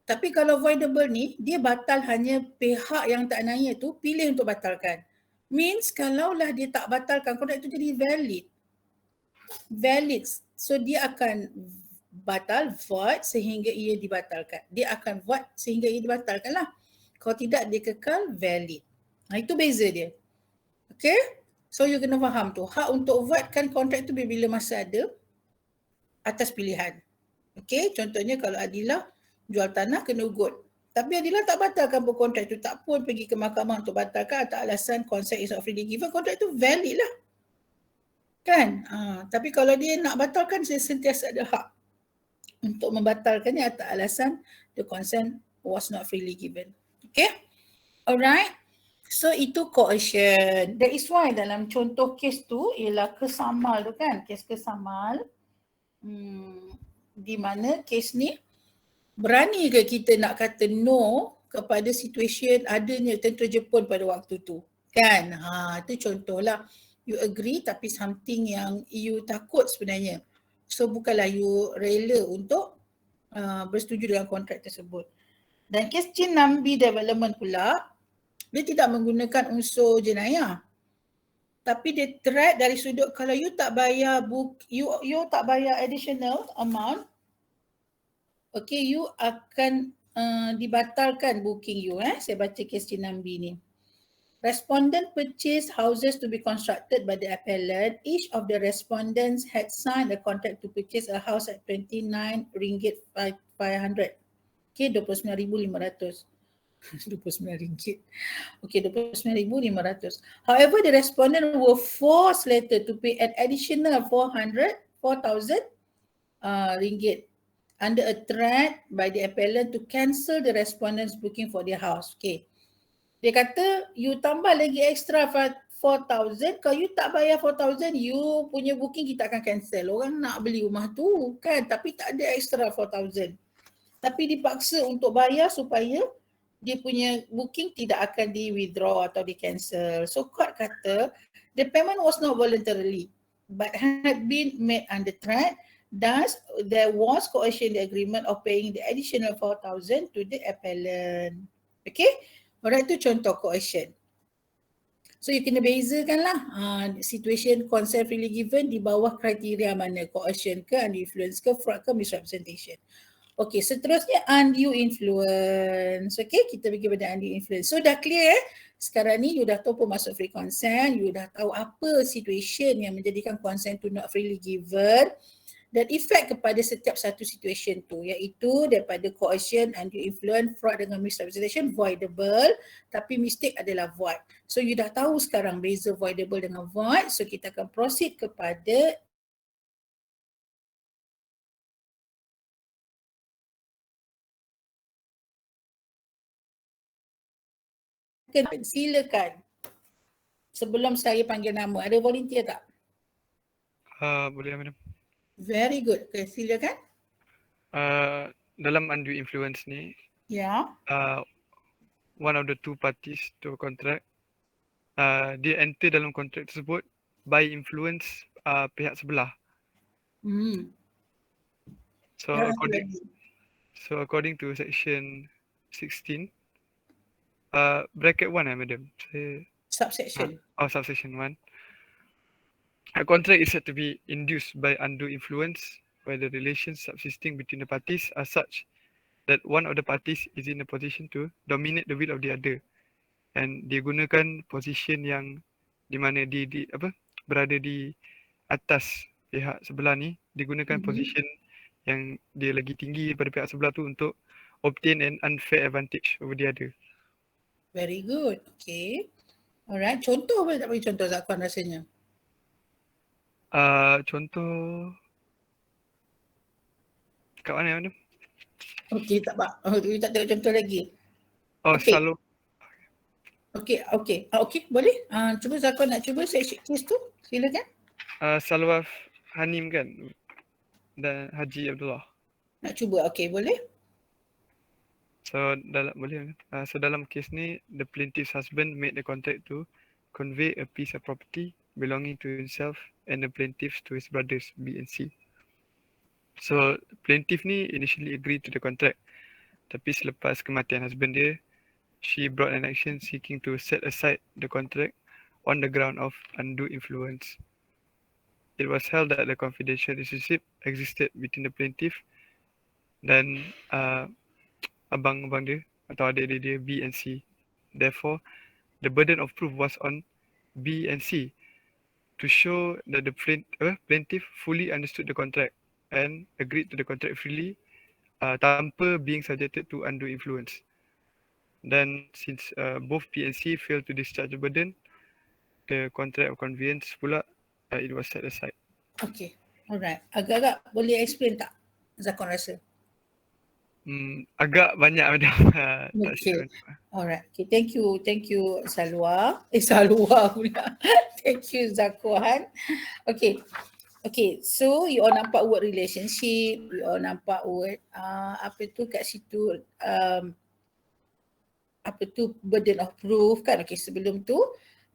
Tapi kalau voidable ni, dia batal hanya pihak yang tak naya tu pilih untuk batalkan. Means kalaulah dia tak batalkan, kontrak itu jadi valid. Valid. So dia akan batal, void sehingga ia dibatalkan. Dia akan void sehingga ia dibatalkan lah. Kalau tidak dia kekal valid. Itu beza dia. Okay? So you kena faham tu. Hak untuk voidkan kontrak tu bila masa ada atas pilihan. Okay? Contohnya kalau Adila jual tanah kena ugut. Tapi Adila tak batalkan pun kontrak tu. Tak pun pergi ke mahkamah untuk batalkan atas alasan contract is not freely given. Kontrak tu valid lah. Kan? Tapi kalau dia nak batalkan, dia sentiasa ada hak untuk membatalkannya atas alasan the consent was not freely given. Okay? Alright. So itu coercion. That is why dalam contoh kes tu ialah kesamal tu kan. Kes kesamal. Di mana kes ni berani ke kita nak kata no kepada situation adanya tentera Jepun pada waktu tu. Kan? Itu contohlah. You agree tapi something yang you takut sebenarnya. So bukanlah you rela untuk bersetuju dengan kontrak tersebut. Dan kes Chin Nambi Development pula, dia tidak menggunakan unsur jenayah. Tapi dia threat dari sudut kalau you tak bayar you tak bayar additional amount, okay, you akan dibatalkan booking you. Saya baca kes Chin Nambi ni. Respondent purchased houses to be constructed by the appellant. Each of the respondents had signed a contract to purchase a house at RM29 500. Okay, RM29,500. RM29. Okay, RM29,500. However, the respondent were forced later to pay an additional $4,000 under a threat by the appellant to cancel the respondent's booking for their house. Okay. Dia kata, you tambah lagi extra 4,000, kalau you tak bayar 4,000, you punya booking kita akan cancel. Orang nak beli rumah tu kan, tapi tak ada extra 4,000. Tapi dipaksa untuk bayar supaya dia punya booking tidak akan di-withdraw atau di-cancel. So court kata, the payment was not voluntarily, but had been made under threat. Thus, there was coercion in the agreement of paying the additional 4,000 to the appellant. Okay? Alright, itu contoh coercion. So you kena bezakan lah situation consent freely given di bawah kriteria mana, coercion ke, undue influence ke, fraud ke, misrepresentation. Okay, seterusnya undue influence. Okay, kita pergi pada undue influence. So dah clear sekarang ni you dah tahu pun masuk free consent, you dah tahu apa situation yang menjadikan consent tu not freely given dan efek kepada setiap satu situation tu, iaitu daripada coercion, undue influence, fraud dengan misrepresentation voidable, tapi mistake adalah void. So you dah tahu sekarang beza voidable dengan void. So kita akan proceed kepada silakan. Sebelum saya panggil nama, ada volunteer tak? Boleh madam. Very good. Okay, silakan. Dalam undue influence ni, one of the two parties to a contract, dia enter dalam kontrak tersebut by influence pihak sebelah. So according to section 16, bracket 1 madam. Subsection. Subsection 1. A contract is said to be induced by undue influence where the relations subsisting between the parties are such that one of the parties is in a position to dominate the will of the other. And dia gunakan position yang di mana berada di atas pihak sebelah ni, dia gunakan position yang dia lagi tinggi daripada pihak sebelah tu untuk obtain an unfair advantage over the other. Very good. Okay. Alright. Contoh boleh tak bagi contoh Zakwan rasanya? Contoh kat mana madam? Okay, tak apa. You tak tengok contoh lagi. Okay. Selalu. Okay, boleh. Cuba Zakwan nak cuba section case tu. Silakan. Salwaf Hanim kan dan Haji Abdullah. Nak cuba, okay, boleh. So dalam kes ni, the plaintiff's husband made the contract to convey a piece of property belonging to himself and the plaintiffs to his brothers B and C. So plaintiff ni initially agreed to the contract, tapi selepas kematian husband dia, she brought an action seeking to set aside the contract on the ground of undue influence. It was held that the confidential relationship existed between the plaintiff dan abang-abang dia atau adik-adik dia B and C. Therefore, the burden of proof was on B and C to show that the plaintiff fully understood the contract and agreed to the contract freely tanpa being subjected to undue influence. Then since both B and C failed to discharge the burden, the contract of conveyance pula it was set aside. Okay, alright. Agak-agak boleh explain tak Zakon rasa? Agak banyak macam tak Okay, sure. alright. Okay, thank you Salwa. Salwa pula. Thank you Zakwan. Okay, so you all nampak word relationship, you all nampak word apa tu kat situ apa tu burden of proof kan. Okay, sebelum tu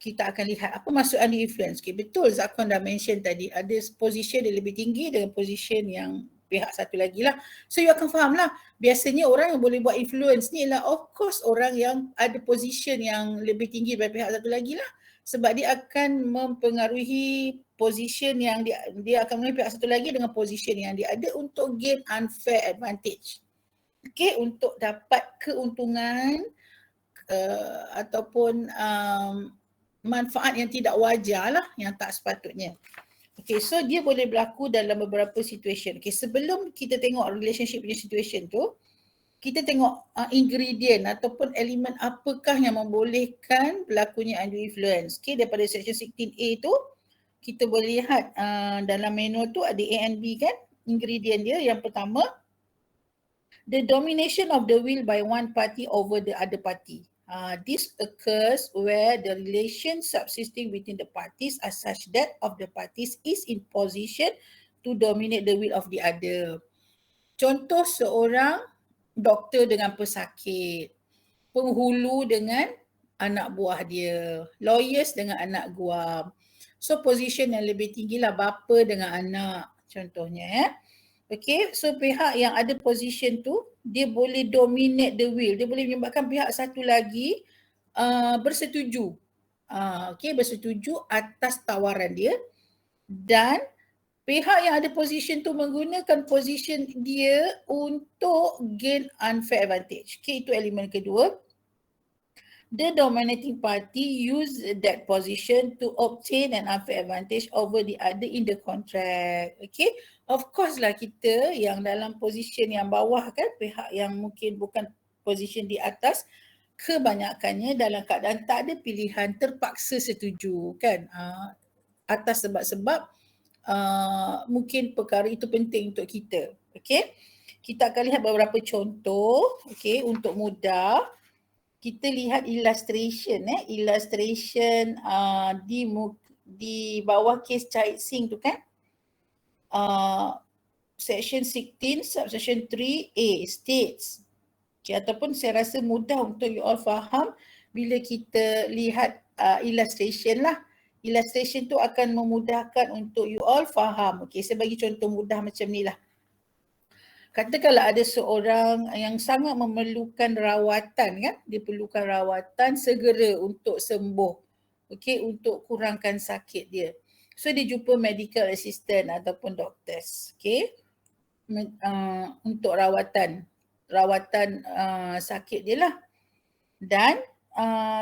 kita akan lihat apa maksud undue influence. Okay, betul Zakwan dah mention tadi ada position yang lebih tinggi dengan position yang pihak satu lagi lah. So you akan faham lah, biasanya orang yang boleh buat influence ni ialah of course orang yang ada position yang lebih tinggi daripada pihak satu lagi lah. Sebab dia akan mempengaruhi position yang dia akan mempengaruhi pihak satu lagi dengan position yang dia ada untuk gain unfair advantage. Okay, untuk dapat keuntungan ataupun manfaat yang tidak wajar lah, yang tak sepatutnya. Okay, so dia boleh berlaku dalam beberapa situation. Okay, sebelum kita tengok relationship punya situation tu, kita tengok ingredient ataupun elemen apakah yang membolehkan berlakunya undue influence. Okay, daripada section 16A tu, kita boleh lihat dalam manual tu ada A and B kan, ingredient dia. Yang pertama, the domination of the will by one party over the other party. This occurs where the relation subsisting between the parties are such that of the parties is in position to dominate the will of the other. Contoh seorang doktor dengan pesakit, penghulu dengan anak buah dia, lawyers dengan anak guam. So position yang lebih tinggi lah bapa dengan anak contohnya. Okay, so pihak yang ada position tu dia boleh dominate the will, dia boleh menyebabkan pihak satu lagi bersetuju. Okay, bersetuju atas tawaran dia, dan pihak yang ada position tu menggunakan position dia untuk gain unfair advantage. Okay, itu elemen kedua. The dominating party use that position to obtain an unfair advantage over the other in the contract. Okay, of course lah kita yang dalam position yang bawah kan, pihak yang mungkin bukan position di atas, kebanyakannya dalam keadaan tak ada pilihan, terpaksa setuju kan, atas sebab-sebab mungkin perkara itu penting untuk kita. Okay, kita akan lihat beberapa contoh. Okay, untuk mudah kita lihat illustration di bawah case Chait Singh tu kan, section 16 subsection 3A states. Okay, ataupun saya rasa mudah untuk you all faham bila kita lihat illustration lah. Illustration tu akan memudahkan untuk you all faham. Okay, saya bagi contoh mudah macam ni lah. Katakanlah ada seorang yang sangat memerlukan rawatan kan, dia perlukan rawatan segera untuk sembuh. Okay, untuk kurangkan sakit dia. So dia jumpa medical assistant ataupun doctors, okay, untuk rawatan sakit dia lah. Dan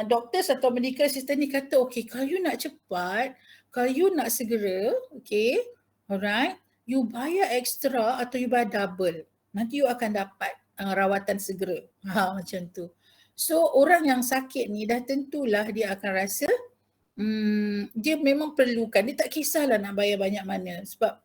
doctors atau medical assistant ni kata, okay, kalau you nak cepat, kalau you nak segera, okay, alright, you bayar extra atau you bayar double. Nanti you akan dapat rawatan segera. Macam tu. So orang yang sakit ni dah tentulah dia akan rasa dia memang perlukan. Dia tak kisahlah nak bayar banyak mana sebab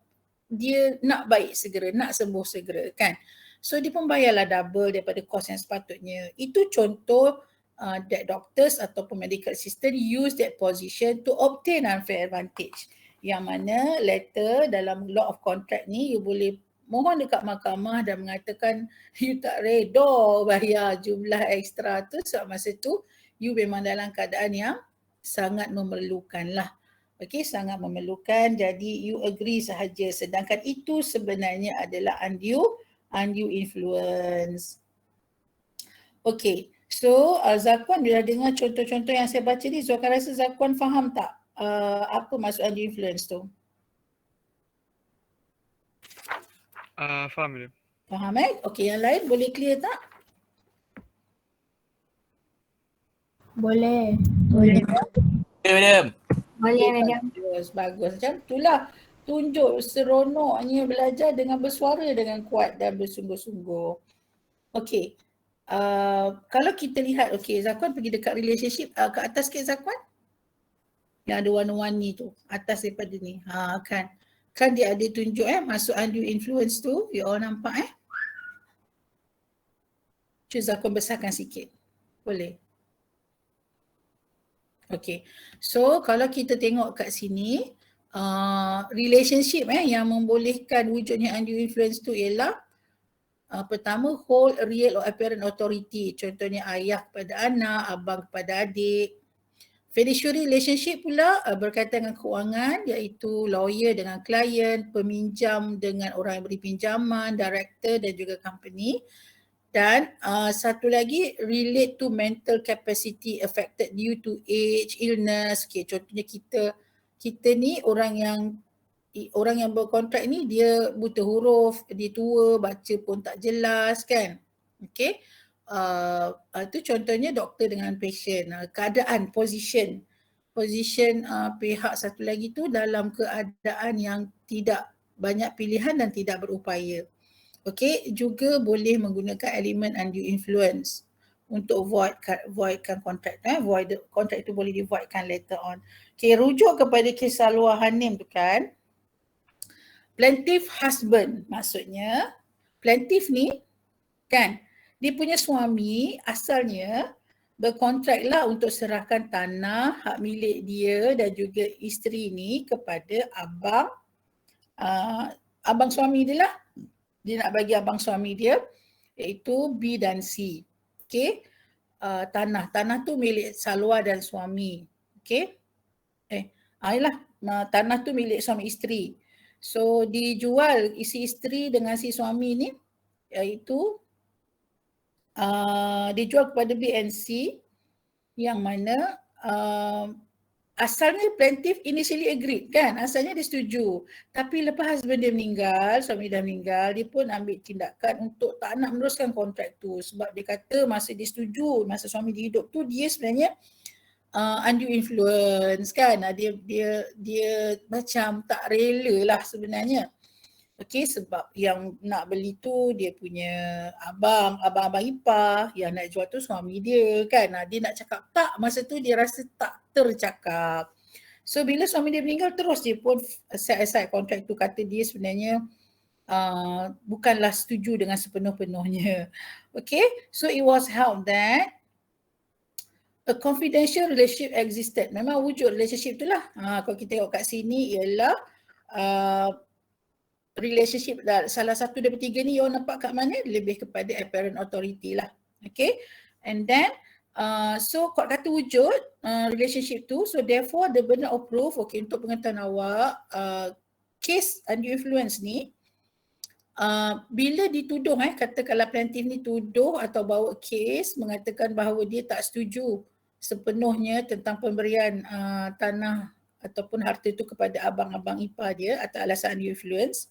dia nak baik segera, nak sembuh segera kan. So dia pun bayarlah double daripada kos yang sepatutnya. Itu contoh that doctors ataupun medical assistant use that position to obtain unfair advantage. Yang mana letter dalam law of contract ni you boleh mohon dekat mahkamah dan mengatakan you tak reda bayar jumlah ekstra tu sebab masa tu you memang dalam keadaan yang sangat memerlukan lah. Okay, sangat memerlukan, jadi you agree sahaja, sedangkan itu sebenarnya adalah undue influence. Okay, so Zakwan bila dengar contoh-contoh yang saya baca ni, Zakwan rasa Zakwan faham tak apa maksud undue influence tu? Faham. Faham Okay, yang lain boleh clear tak? Boleh. Boleh. Boleh madam. Boleh madam. Bagus. Macam itulah. Tunjuk seronoknya belajar dengan bersuara dengan kuat dan bersungguh-sungguh. Okey. Kalau kita lihat, okey, Zakwan pergi dekat relationship ke atas sikit Zakwan. Yang ada warna-warni tu, atas daripada ni. Kan. Kan dia ada tunjuk masuk undue influence tu. You all nampak Cuba Zakwan besarkan sikit. Boleh. Okey. So kalau kita tengok kat sini, relationship yang membolehkan wujudnya undue influence tu ialah pertama, hold real or apparent authority. Contohnya ayah kepada anak, abang kepada adik. Fiduciary relationship pula berkaitan dengan kewangan, iaitu lawyer dengan klien, peminjam dengan orang yang beri pinjaman, director dan juga company. Dan satu lagi, relate to mental capacity affected due to age, illness. Okay, contohnya kita ni orang yang berkontrak ni dia buta huruf, dia tua, baca pun tak jelas kan. Okay. Itu contohnya doktor dengan patient. Keadaan, position pihak satu lagi tu dalam keadaan yang tidak banyak pilihan dan tidak berupaya. Okay, juga boleh menggunakan elemen undue influence untuk voidkan kontrak. Kontrak itu boleh di-voidkan later on. Okay, rujuk kepada kisah Salwa Hanim tu kan. Plaintiff husband, maksudnya plaintiff ni kan, dia punya suami asalnya berkontraklah untuk serahkan tanah hak milik dia dan juga isteri ni kepada abang suami dia lah. Dia nak bagi abang suami dia, iaitu B dan C. Okay. Tanah tu milik Salwa dan suami. Okay. Tanah tu milik suami isteri. So dijual si isteri dengan si suami ni, iaitu dijual kepada B and C, yang mana asalnya plaintiff initially agreed kan, asalnya dia setuju. Tapi lepas husband dia meninggal, suami dah meninggal, dia pun ambil tindakan untuk tak nak meneruskan kontrak tu. Sebab dia kata masa dia setuju, masa suami dia hidup tu, dia sebenarnya undue influence kan. Dia macam tak rela lah sebenarnya. Okay, sebab yang nak beli tu dia punya abang-abang ipar, yang nak jual tu suami dia kan. Dia nak cakap tak, masa tu dia rasa tak tercakap. So bila suami dia meninggal, terus dia pun set aside kontrak tu, kata dia sebenarnya bukanlah setuju dengan sepenuh-penuhnya. Okay, so it was held that a confidential relationship existed. Memang wujud relationship tu lah. Kalau kita tengok kat sini ialah relationship salah satu daripada tiga ni, you nampak kat mana? Lebih kepada apparent authority lah. Okay. And then, so court kata wujud relationship tu. So therefore the burden of proof, okay, untuk pengetahuan awak, case undue influence ni, bila dituduh, katakanlah plaintiff ni tuduh atau bawa case mengatakan bahawa dia tak setuju sepenuhnya tentang pemberian tanah ataupun harta itu kepada abang-abang ipar dia atas alasan undue influence.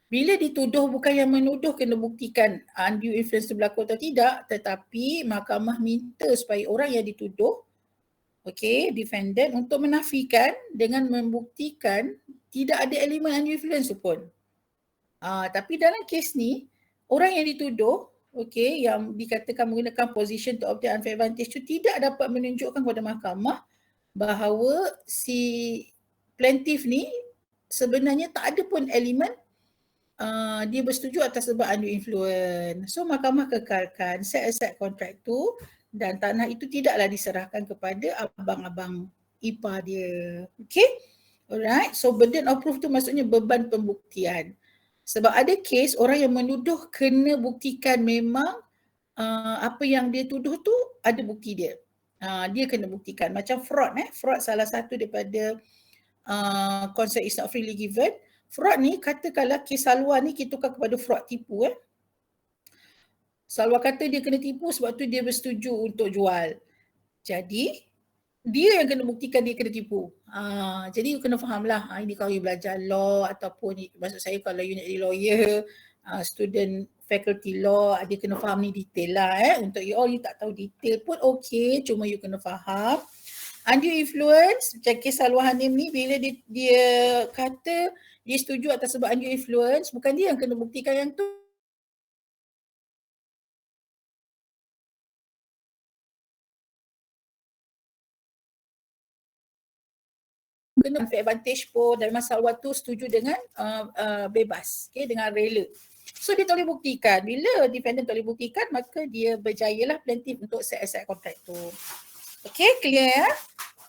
Bila dituduh, bukan yang menuduh kena buktikan undue influence itu berlaku atau tidak, tetapi mahkamah minta supaya orang yang dituduh, okay, defendant, untuk menafikan dengan membuktikan tidak ada elemen undue influence pun. Tapi dalam kes ni, orang yang dituduh, okay, yang dikatakan menggunakan position to obtain unfair advantage itu tidak dapat menunjukkan kepada mahkamah bahawa si plaintiff ni sebenarnya tak ada pun elemen dia bersetuju atas sebab undue influence. So mahkamah kekalkan set aside kontrak tu dan tanah itu tidaklah diserahkan kepada abang-abang ipar dia. Okay? Alright. So burden of proof tu maksudnya beban pembuktian. Sebab ada kes orang yang menuduh kena buktikan memang apa yang dia tuduh tu ada bukti dia. Dia kena buktikan. Macam fraud. Fraud salah satu daripada konsep is not freely given. Fraud ni, katakanlah kes Salwa ni kita tukar kepada fraud tipu. Salwa kata dia kena tipu sebab tu dia bersetuju untuk jual. Jadi dia yang kena buktikan dia kena tipu. Jadi you kena faham lah, ini kalau you belajar law ataupun maksud saya kalau you nak jadi lawyer, student faculty law, dia kena faham ni detail lah Untuk you all, you tak tahu detail pun okay, cuma you kena faham. Undue influence, macam kes Salwa Hanim ni, bila dia kata dia setuju atas sebab undue influence, bukan dia yang kena buktikan yang tu. Kena ambil advantage pun, dan masa waktu setuju dengan bebas, dengan rela. So dia tak boleh buktikan. Bila defendant tak boleh buktikan, maka dia berjayalah plaintiff untuk set aside kontrak tu. Okay, clear ya?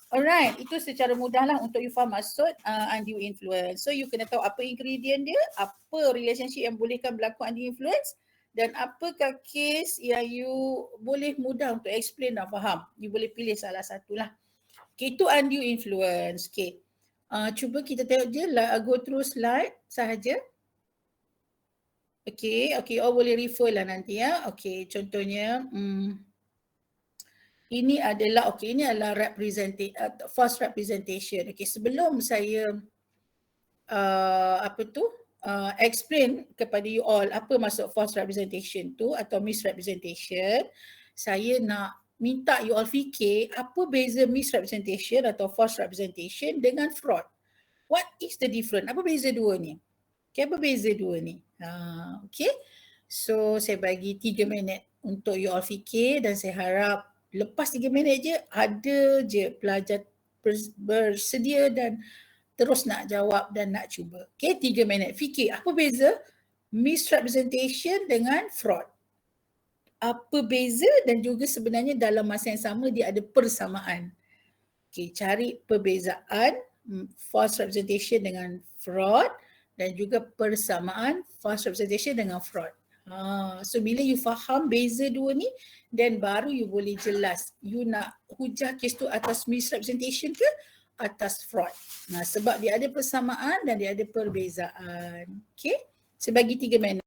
Alright, itu secara mudahlah untuk you faham maksud undue influence. So you kena tahu apa ingredient dia, apa relationship yang bolehkan berlaku undue influence, dan apakah case yang you boleh mudah untuk explain dan faham. You boleh pilih salah satu lah. Okay, itu undue influence. Okay, cuba kita tengok je, go through slide sahaja. Okay, boleh refer lah nanti ya. Okay, contohnya ini adalah false representation. Okay, sebelum saya explain kepada you all apa maksud false representation tu atau misrepresentation, saya nak minta you all fikir apa beza misrepresentation atau false representation dengan fraud. What is the difference? Apa beza dua ni? Okay, apa beza dua ni? Okay, so saya bagi 3 minit untuk you all fikir, dan saya harap lepas 3 minit je ada je pelajar bersedia dan terus nak jawab dan nak cuba. Okay, 3 minit fikir apa beza misrepresentation dengan fraud. Apa beza, dan juga sebenarnya dalam masa yang sama dia ada persamaan. Okay, cari perbezaan false representation dengan fraud dan juga persamaan false representation dengan fraud. So bila you faham beza dua ni, then baru you boleh jelas you nak hujah kes tu atas misrepresentation ke atas fraud. Sebab dia ada persamaan dan dia ada perbezaan. Okay, saya bagi 3 minit.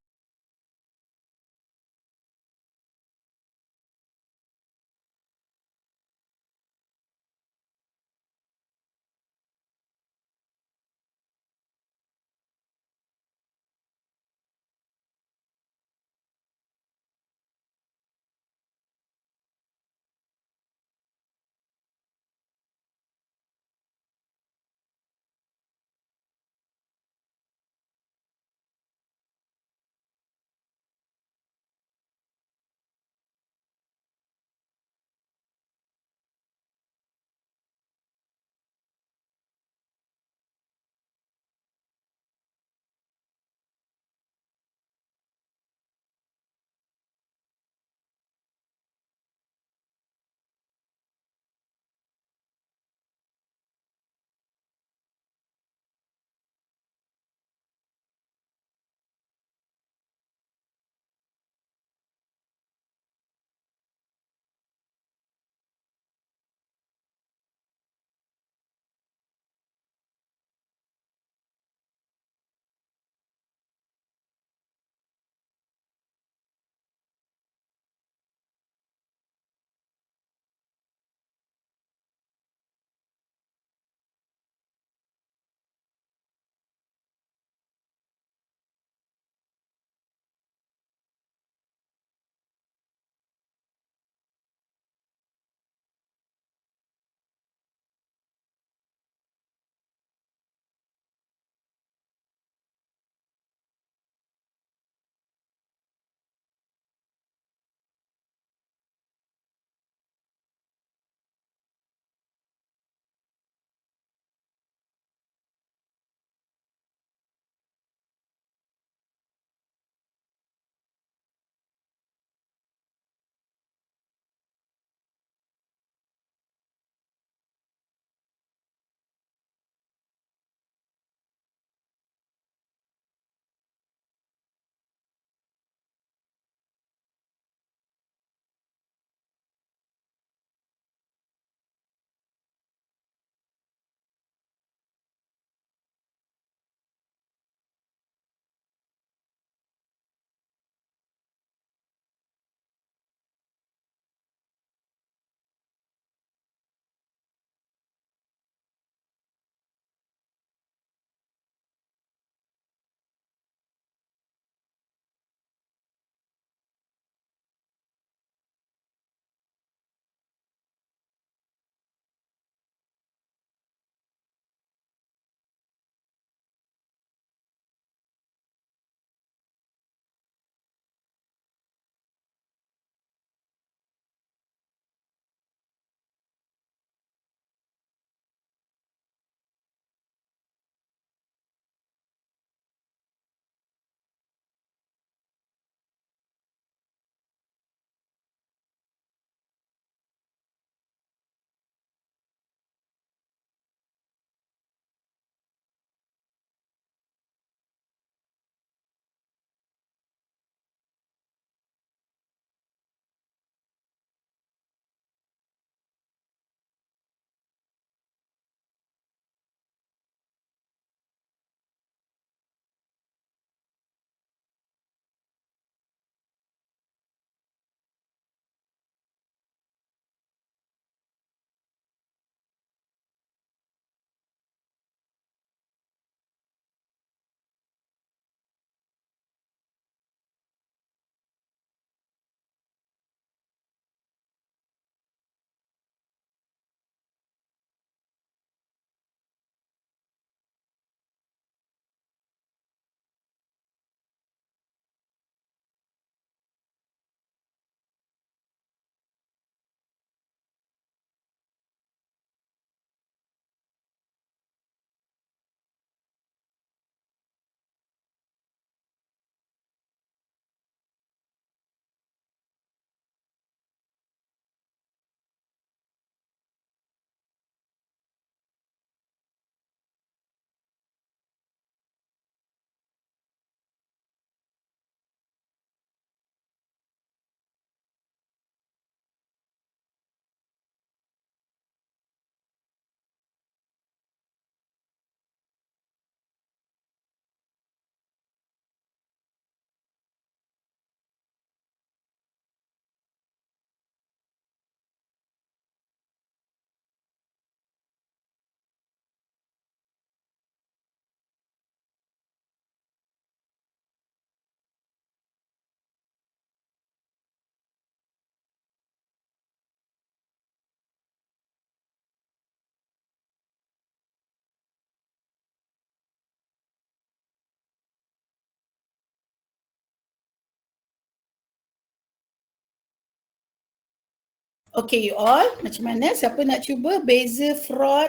Okay, you all, macam mana? Siapa nak cuba beza fraud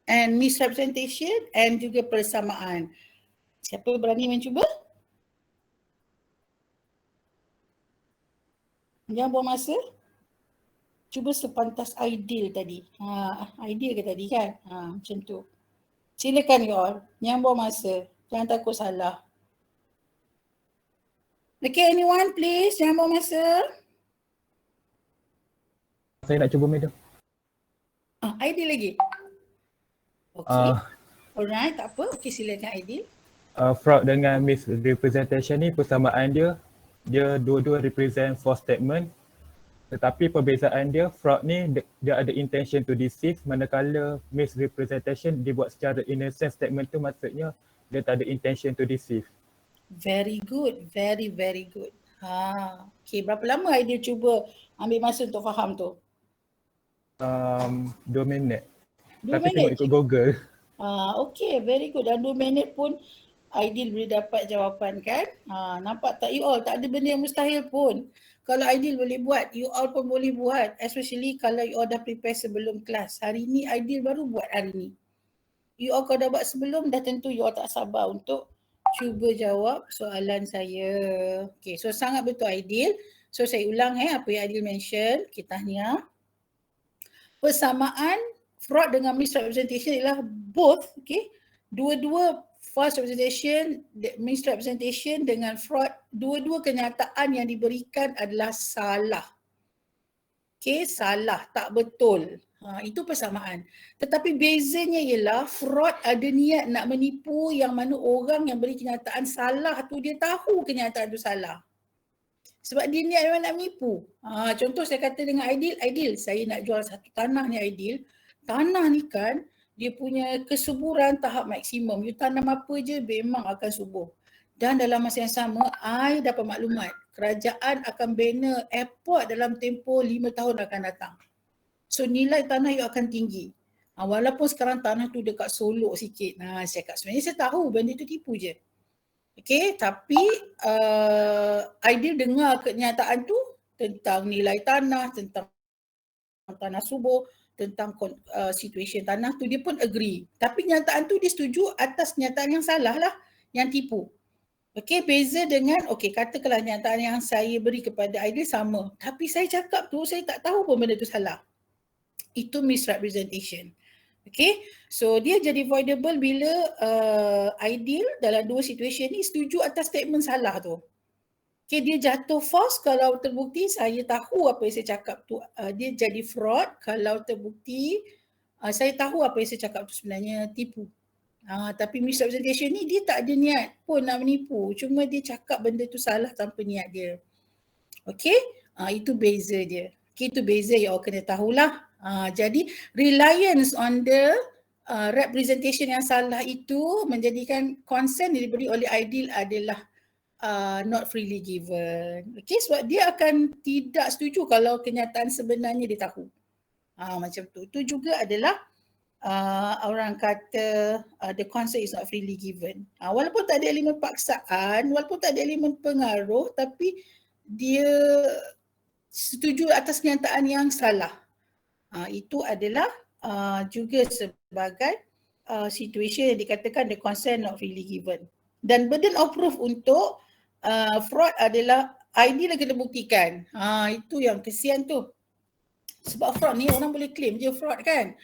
and misrepresentation and juga persamaan? Siapa berani mencuba? Jangan buang masa. Cuba sepantas ideal tadi. Ideal ke tadi kan? Macam tu. Silakan you all. Jangan buang masa. Jangan takut salah. Okay, anyone please? Jangan buang masa. Saya nak cuba madam. Ideal lagi? Okay. Alright, tak apa. Okay, silakan ideal. Fraud dengan misrepresentation ni persamaan dia dua-dua represent false statement, tetapi perbezaan dia, fraud ni dia ada intention to deceive, manakala misrepresentation dibuat secara innocent. Statement tu maksudnya dia tak ada intention to deceive. Very good, very very good. Okay, berapa lama ideal cuba ambil masa untuk faham tu? 2 minit. 2 Tapi minit? tengok ikut Google. Okay, very good. Dalam 2 minit pun ideal boleh dapat jawapan kan? Nampak tak you all? Tak ada benda yang mustahil pun. Kalau ideal boleh buat, you all pun boleh buat. Especially kalau you all dah prepare sebelum kelas. Hari ni ideal baru buat hari ni. You all kalau dah buat sebelum, dah tentu you all tak sabar untuk cuba jawab soalan saya. Okay, so sangat betul ideal. So saya ulang apa yang ideal mention. Okay, tahniah. Persamaan fraud dengan misrepresentation ialah both, okay, dua-dua false representation, misrepresentation dengan fraud, dua-dua kenyataan yang diberikan adalah salah. Okay, salah, tak betul. Itu persamaan. Tetapi bezanya ialah fraud ada niat nak menipu, yang mana orang yang beri kenyataan salah tu dia tahu kenyataan tu salah. Sebab dia niat memang nak menipu. Contoh saya kata dengan Ideal, saya nak jual satu tanah ni Ideal. Tanah ni kan dia punya kesuburan tahap maksimum. You tanam apa je memang akan subur. Dan dalam masa yang sama, I dapat maklumat kerajaan akan bina airport dalam tempoh 5 tahun akan datang. So nilai tanah you akan tinggi. Walaupun sekarang tanah tu dekat Solok sikit. Saya cakap sebenarnya saya tahu benda tu tipu je. Okay, tapi Ideal dengar kenyataan tu tentang nilai tanah, tentang tanah subur, tentang situation tanah tu, dia pun agree. Tapi kenyataan tu dia setuju atas kenyataan yang salah lah, yang tipu. Okay, beza dengan, okay, katakanlah kenyataan yang saya beri kepada Ideal sama. Tapi saya cakap tu, saya tak tahu pun benda tu salah. Itu misrepresentation. Okay, so dia jadi voidable bila Ideal dalam dua situasi ni setuju atas statement salah tu. Okay, dia jatuh false kalau terbukti saya tahu apa yang saya cakap tu. Dia jadi fraud kalau terbukti saya tahu apa yang saya cakap tu sebenarnya tipu. Tapi misrepresentation ni dia tak ada niat pun nak menipu. Cuma dia cakap benda tu salah tanpa niat dia. Okay, itu beza dia. Okay, itu beza yang awak kena tahulah. Jadi reliance on the representation yang salah itu menjadikan consent yang diberi oleh Ideal adalah not freely given. Okay, sebab dia akan tidak setuju kalau kenyataan sebenarnya dia tahu. Macam tu. Itu juga adalah orang kata the consent is not freely given. Walaupun tak ada elemen paksaan, walaupun tak ada elemen pengaruh, tapi dia setuju atas kenyataan yang salah. Itu adalah juga sebagai situation yang dikatakan the consent not freely given. Dan burden of proof untuk fraud adalah Ideal kena buktikan. Itu yang kesian tu. Sebab fraud ni orang boleh claim je fraud kan.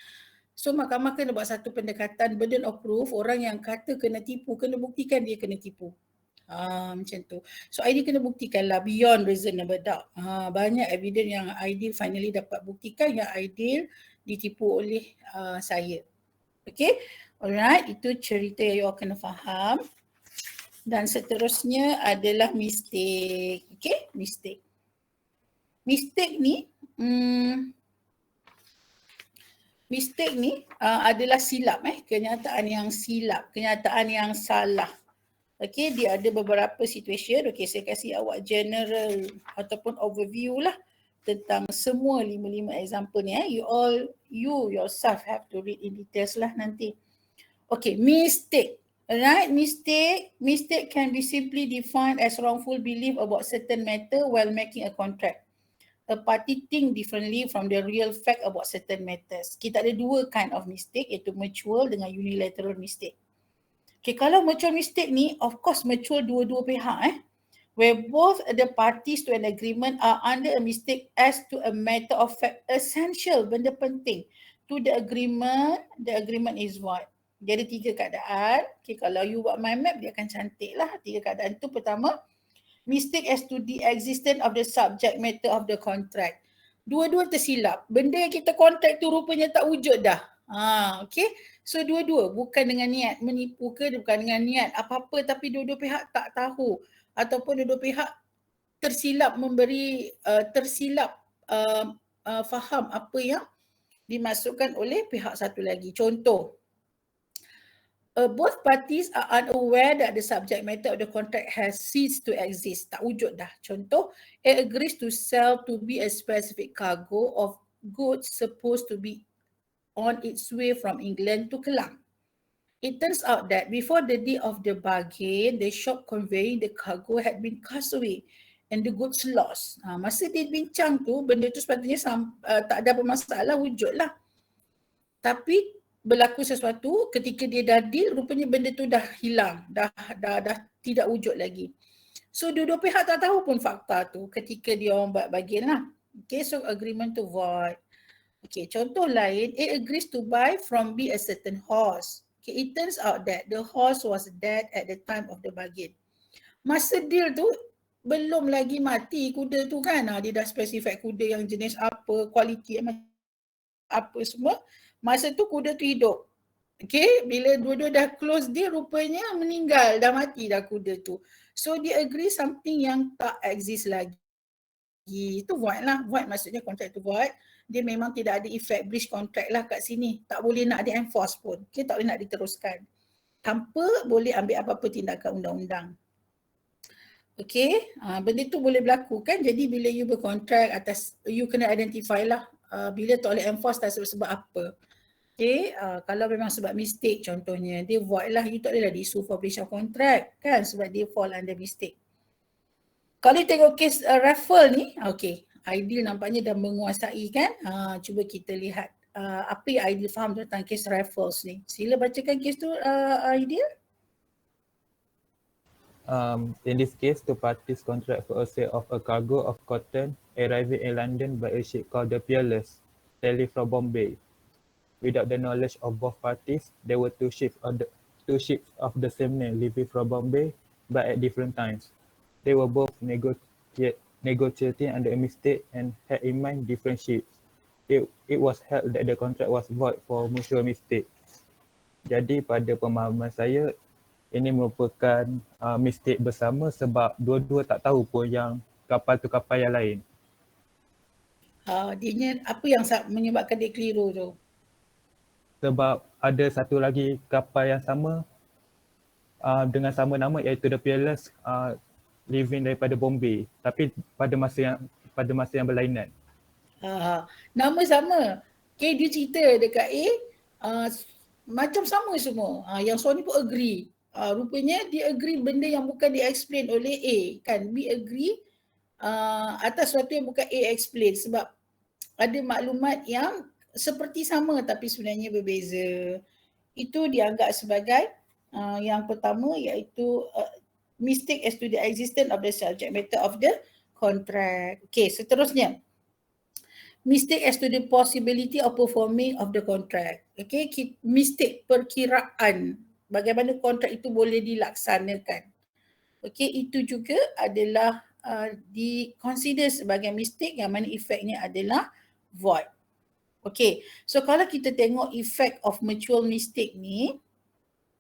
So mahkamah kena buat satu pendekatan burden of proof. Orang yang kata kena tipu, kena buktikan dia kena tipu. Macam tu. So Ideal kena buktikan lah beyond reasonable doubt. Banyak evidence yang Ideal finally dapat buktikan yang Ideal ditipu oleh saya. Okay. Alright. Itu cerita yang you kena faham. Dan seterusnya adalah mistake. Okay. Mistake. Mistake ni mistake ni adalah silap, kenyataan yang silap, kenyataan yang salah. Okay, dia ada beberapa situation. Okay, saya kasih awak general ataupun overview lah tentang semua 5 example ni. You yourself have to read in details lah nanti. Okay, mistake. Alright, mistake can be simply defined as wrongful belief about certain matter while making a contract. a party think differently from the real fact about certain matters. Kita ada dua kind of mistake, iaitu mutual dengan unilateral mistake. Okay, kalau mutual mistake ni, of course mutual dua-dua pihak where both the parties to an agreement are under a mistake as to a matter of fact essential, benda penting to the agreement is void. Dia ada tiga keadaan. Okay, kalau you buat mind map, dia akan cantik lah. Tiga keadaan tu, pertama, mistake as to the existence of the subject matter of the contract. Dua-dua tersilap. Benda yang kita kontrak tu rupanya tak wujud dah. Okay. So dua-dua bukan dengan niat menipu ke, bukan dengan niat apa-apa, tapi dua-dua pihak tak tahu ataupun dua-dua pihak tersilap faham apa yang dimaksudkan oleh pihak satu lagi. Contoh, both parties are unaware that the subject matter of the contract has ceased to exist. Tak wujud dah. Contoh, A agrees to sell to B a specific cargo of goods supposed to be on its way from England to Kelang. It turns out that before the day of the bargain, the shop conveying the cargo had been cast away and the goods lost. Masa dia bincang tu, benda tu sepatutnya tak ada apa masalah, wujud lah. Tapi berlaku sesuatu ketika dia dah deal, rupanya benda tu dah hilang, dah tidak wujud lagi. So dua-dua pihak tak tahu pun fakta tu ketika dia orang buat bagian lah. Okay, so agreement tu void. Okay, contoh lain, A agrees to buy from B a certain horse. Okay, it turns out that the horse was dead at the time of the bargain. Masa deal tu, belum lagi mati kuda tu kan. Dia dah specify kuda yang jenis apa, kualiti apa semua. Masa tu kuda tu hidup. Okay, bila dua-dua dah close deal, rupanya meninggal, dah mati dah kuda tu. So dia agree something yang tak exist lagi. Itu void lah. Void maksudnya kontrak tu void. Dia memang tidak ada effect breach contract lah kat sini. Tak boleh nak di-enforce pun. Okay, tak boleh nak diteruskan. Tanpa boleh ambil apa-apa tindakan undang-undang. Okay, benda tu boleh berlaku kan. Jadi bila you berkontrak atas, you kena identify lah bila tak boleh enforce tak sebab apa. Okay, kalau memang sebab mistake contohnya, dia void lah. You tak boleh lah di-sue for breach of contract kan sebab dia fall under mistake. Kalau tengok kes raffle ni, okay, Aidil nampaknya dah menguasai kan. Cuba kita lihat apa yang Aidil faham tentang kes raffles ni. Sila bacakan kes tu Aidil. In this case, two parties contract for a sale of a cargo of cotton arriving in London by a ship called the Peerless, sailing from Bombay. Without the knowledge of both parties, there were two ships of the same name leaving from Bombay, but at different times. They were both negotiating under a mistake and had in mind different ships. It was held that the contract was void for mutual mistake. Jadi pada pemahaman saya, ini merupakan mistake bersama sebab dua-dua tak tahu pun yang kapal tu kapal yang lain. Dia apa yang menyebabkan dia keliru tu? Sebab ada satu lagi kapal yang sama dengan sama nama iaitu The Peerless leaving daripada Bombay tapi pada masa yang berlainan. Nama sama. Okay, dia cerita dekat A macam sama semua. Yang Sony pun agree. Rupanya dia agree benda yang bukan dia explain oleh A kan. B agree atas sesuatu yang bukan A explain sebab ada maklumat yang seperti sama tapi sebenarnya berbeza. Itu dianggap sebagai yang pertama iaitu mistake as to the existence of the subject matter of the contract. Okay, seterusnya. Mistake as to the possibility of performing of the contract. Okay, mistake perkiraan bagaimana kontrak itu boleh dilaksanakan. Okay, itu juga adalah di-consider sebagai mistake yang mana efeknya adalah void. Okay, so kalau kita tengok effect of mutual mistake ni,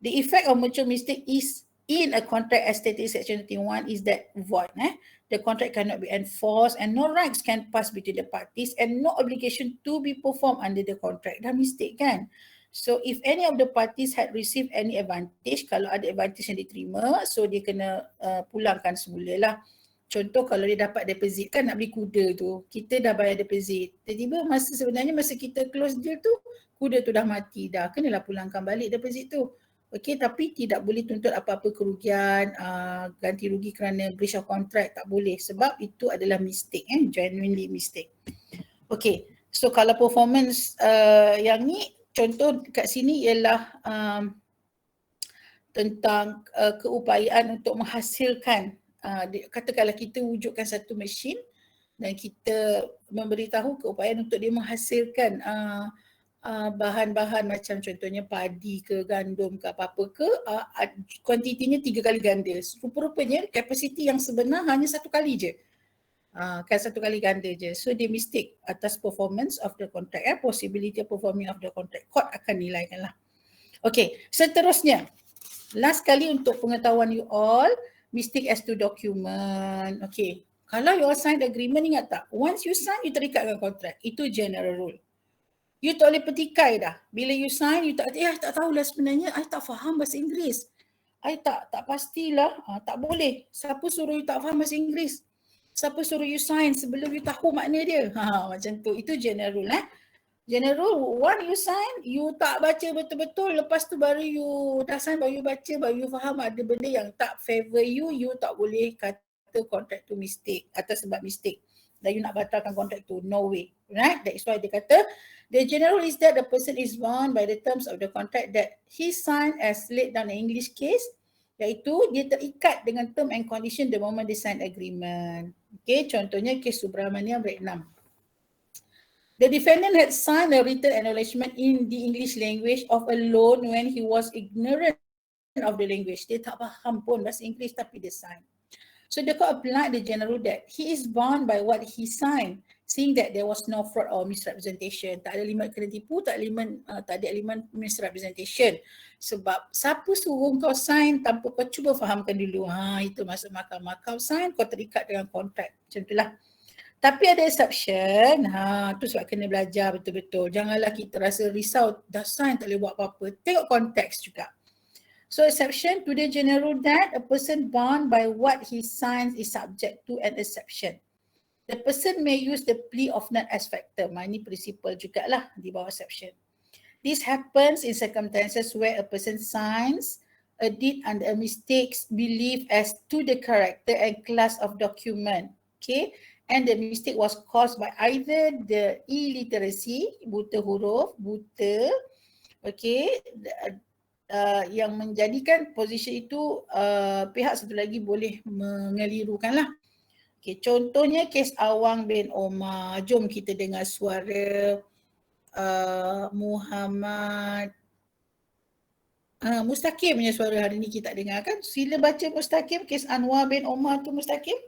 the effect of mutual mistake is in a contract as stated in section 21 is that void. The contract cannot be enforced and no rights can pass between the parties and no obligation to be performed under the contract. Dah mistake kan? So if any of the parties had received any advantage, kalau ada advantage yang diterima, so dia kena pulangkan semula lah. Contoh kalau dia dapat deposit kan nak beli kuda tu, kita dah bayar deposit. Tiba-tiba masa kita close deal tu, kuda tu dah mati dah, kenalah pulangkan balik deposit tu. Okey, tapi tidak boleh tuntut apa-apa kerugian, ganti rugi kerana breach of contract, tak boleh sebab itu adalah mistake, genuinely mistake. Okey, so kalau performance yang ni contoh kat sini ialah tentang keupayaan untuk menghasilkan, katakanlah kita wujudkan satu mesin dan kita memberitahu keupayaan untuk dia menghasilkan bahan-bahan macam contohnya padi ke gandum ke apa-apa ke, kuantitinya 3 kali ganda. Rupa-rupanya kapasiti yang sebenar hanya 1 kali je. Kan 1 kali ganda je. So dia mistake atas performance of the contract, possibility of performing of the contract. Court akan nilaikan lah. Okay, seterusnya. Last kali untuk pengetahuan you all, mistake as to document. Okay, kalau you all sign agreement, ingat tak? Once you sign, you terikat dengan kontrak. Itu general rule. You tak boleh petikai dah. Bila you sign, you tak tahulah sebenarnya, I tak faham bahasa Inggeris. I tak pastilah. Tak boleh. Siapa suruh you tak faham bahasa Inggeris? Siapa suruh you sign sebelum you tahu makna dia? Macam tu. Itu general rule. General rule, one you sign, you tak baca betul-betul. Lepas tu baru you dah sign, baru you baca, baru you faham ada benda yang tak favor you, you tak boleh kata contract tu mistake atau sebab mistake. Dan you nak batalkan kontrak tu, no way. Right? That is why dia kata, the general is that the person is bound by the terms of the contract that he signed as laid down in English case, iaitu dia terikat dengan term and condition the moment they sign agreement. Okay, contohnya kes Subramaniam Rate 6. The defendant had signed a written acknowledgement in the English language of a loan when he was ignorant of the language. Dia tak faham pun bahasa Inggeris tapi dia sign. So the court applied the general rule that he is bound by what he signed, seeing that there was no fraud or misrepresentation. Tak ada limat kena tipu, tak ada elemen misrepresentation. Sebab siapa suruh kau sign tanpa kau cuba fahamkan dulu. Itu masuk mahkamah. Kau sign, kau terikat dengan kontrak. Macam itulah. Tapi ada exception. Tu sebab kena belajar betul-betul. Janganlah kita rasa risau, dah sign tak boleh buat apa-apa. Tengok konteks juga. So exception to the general rule that a person bound by what he signs is subject to an exception. The person may use the plea of non as factor. Ini prinsipal jugalah di bawah exception. This happens in circumstances where a person signs a deed under a mistaken belief as to the character and class of document. Okay, and the mistake was caused by either the illiteracy, buta huruf, buta, okay, yang menjadikan posisi itu pihak satu lagi boleh mengelirukan lah. Okay, contohnya kes Awang bin Omar. Jom kita dengar suara Muhammad Mustaqim punya suara hari ni kita dengar kan. Sila baca Mustaqim, kes Anwar bin Omar tu Mustaqim.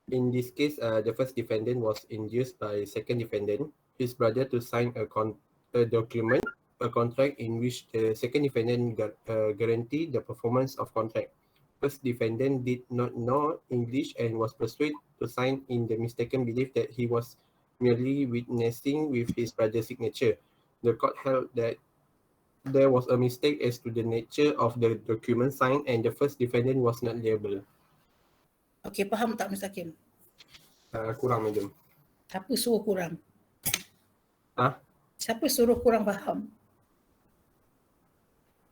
In this case, the first defendant was induced by second defendant, his brother, to sign a document, a contract in which the second defendant guarantee the performance of contract. First defendant did not know English and was persuaded to sign in the mistaken belief that he was merely witnessing with his brother's signature. The court held that there was a mistake as to the nature of the document signed and the first defendant was not liable. Okay, faham tak Mustaqim? Kurang, madam. Siapa suruh kurang? Siapa suruh kurang faham?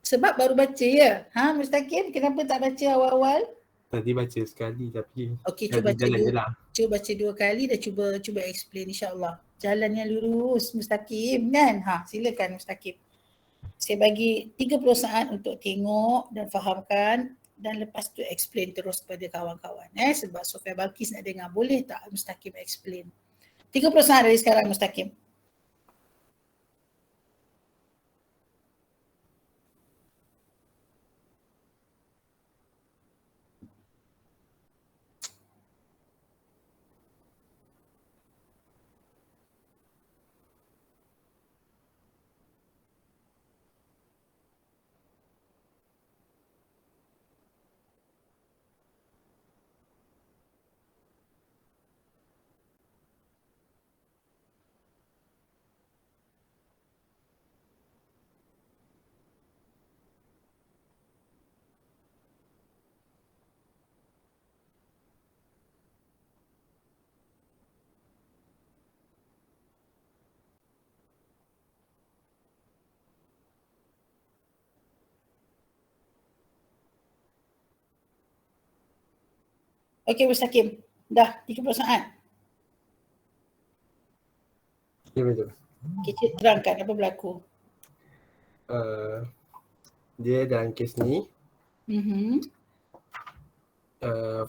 Sebab baru baca ya. Mustaqim, kenapa tak baca awal-awal? Tadi baca sekali tapi okey, cuba baca 2 kali dan cuba explain insya-Allah. Jalan yang lurus Mustaqim kan? Silakan Mustaqim. Saya bagi 30 saat untuk tengok dan fahamkan dan lepas tu explain terus kepada kawan-kawan sebab Sofia Balkis nak dengar. Boleh tak Mustaqim explain? 30 saat dari sekarang Mustaqim. Okey, Ustaz Hakim. Dah 30 saat. Ya, betul. Kita terangkan apa berlaku. Dia dalam kes ni,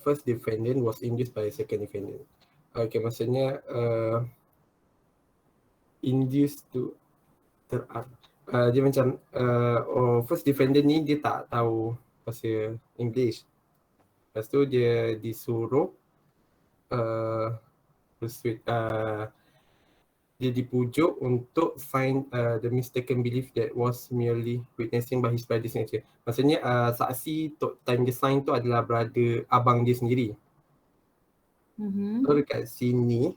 first defendant was induced by second defendant. Okay, maksudnya induced to dia macam first defendant ni dia tak tahu bahasa English. Lepas tu dia disuruh dia dipujuk untuk sign the mistaken belief that was merely witnessing by his brother signature. Maksudnya saksi time dia sign tu adalah brother abang dia sendiri. So dekat sini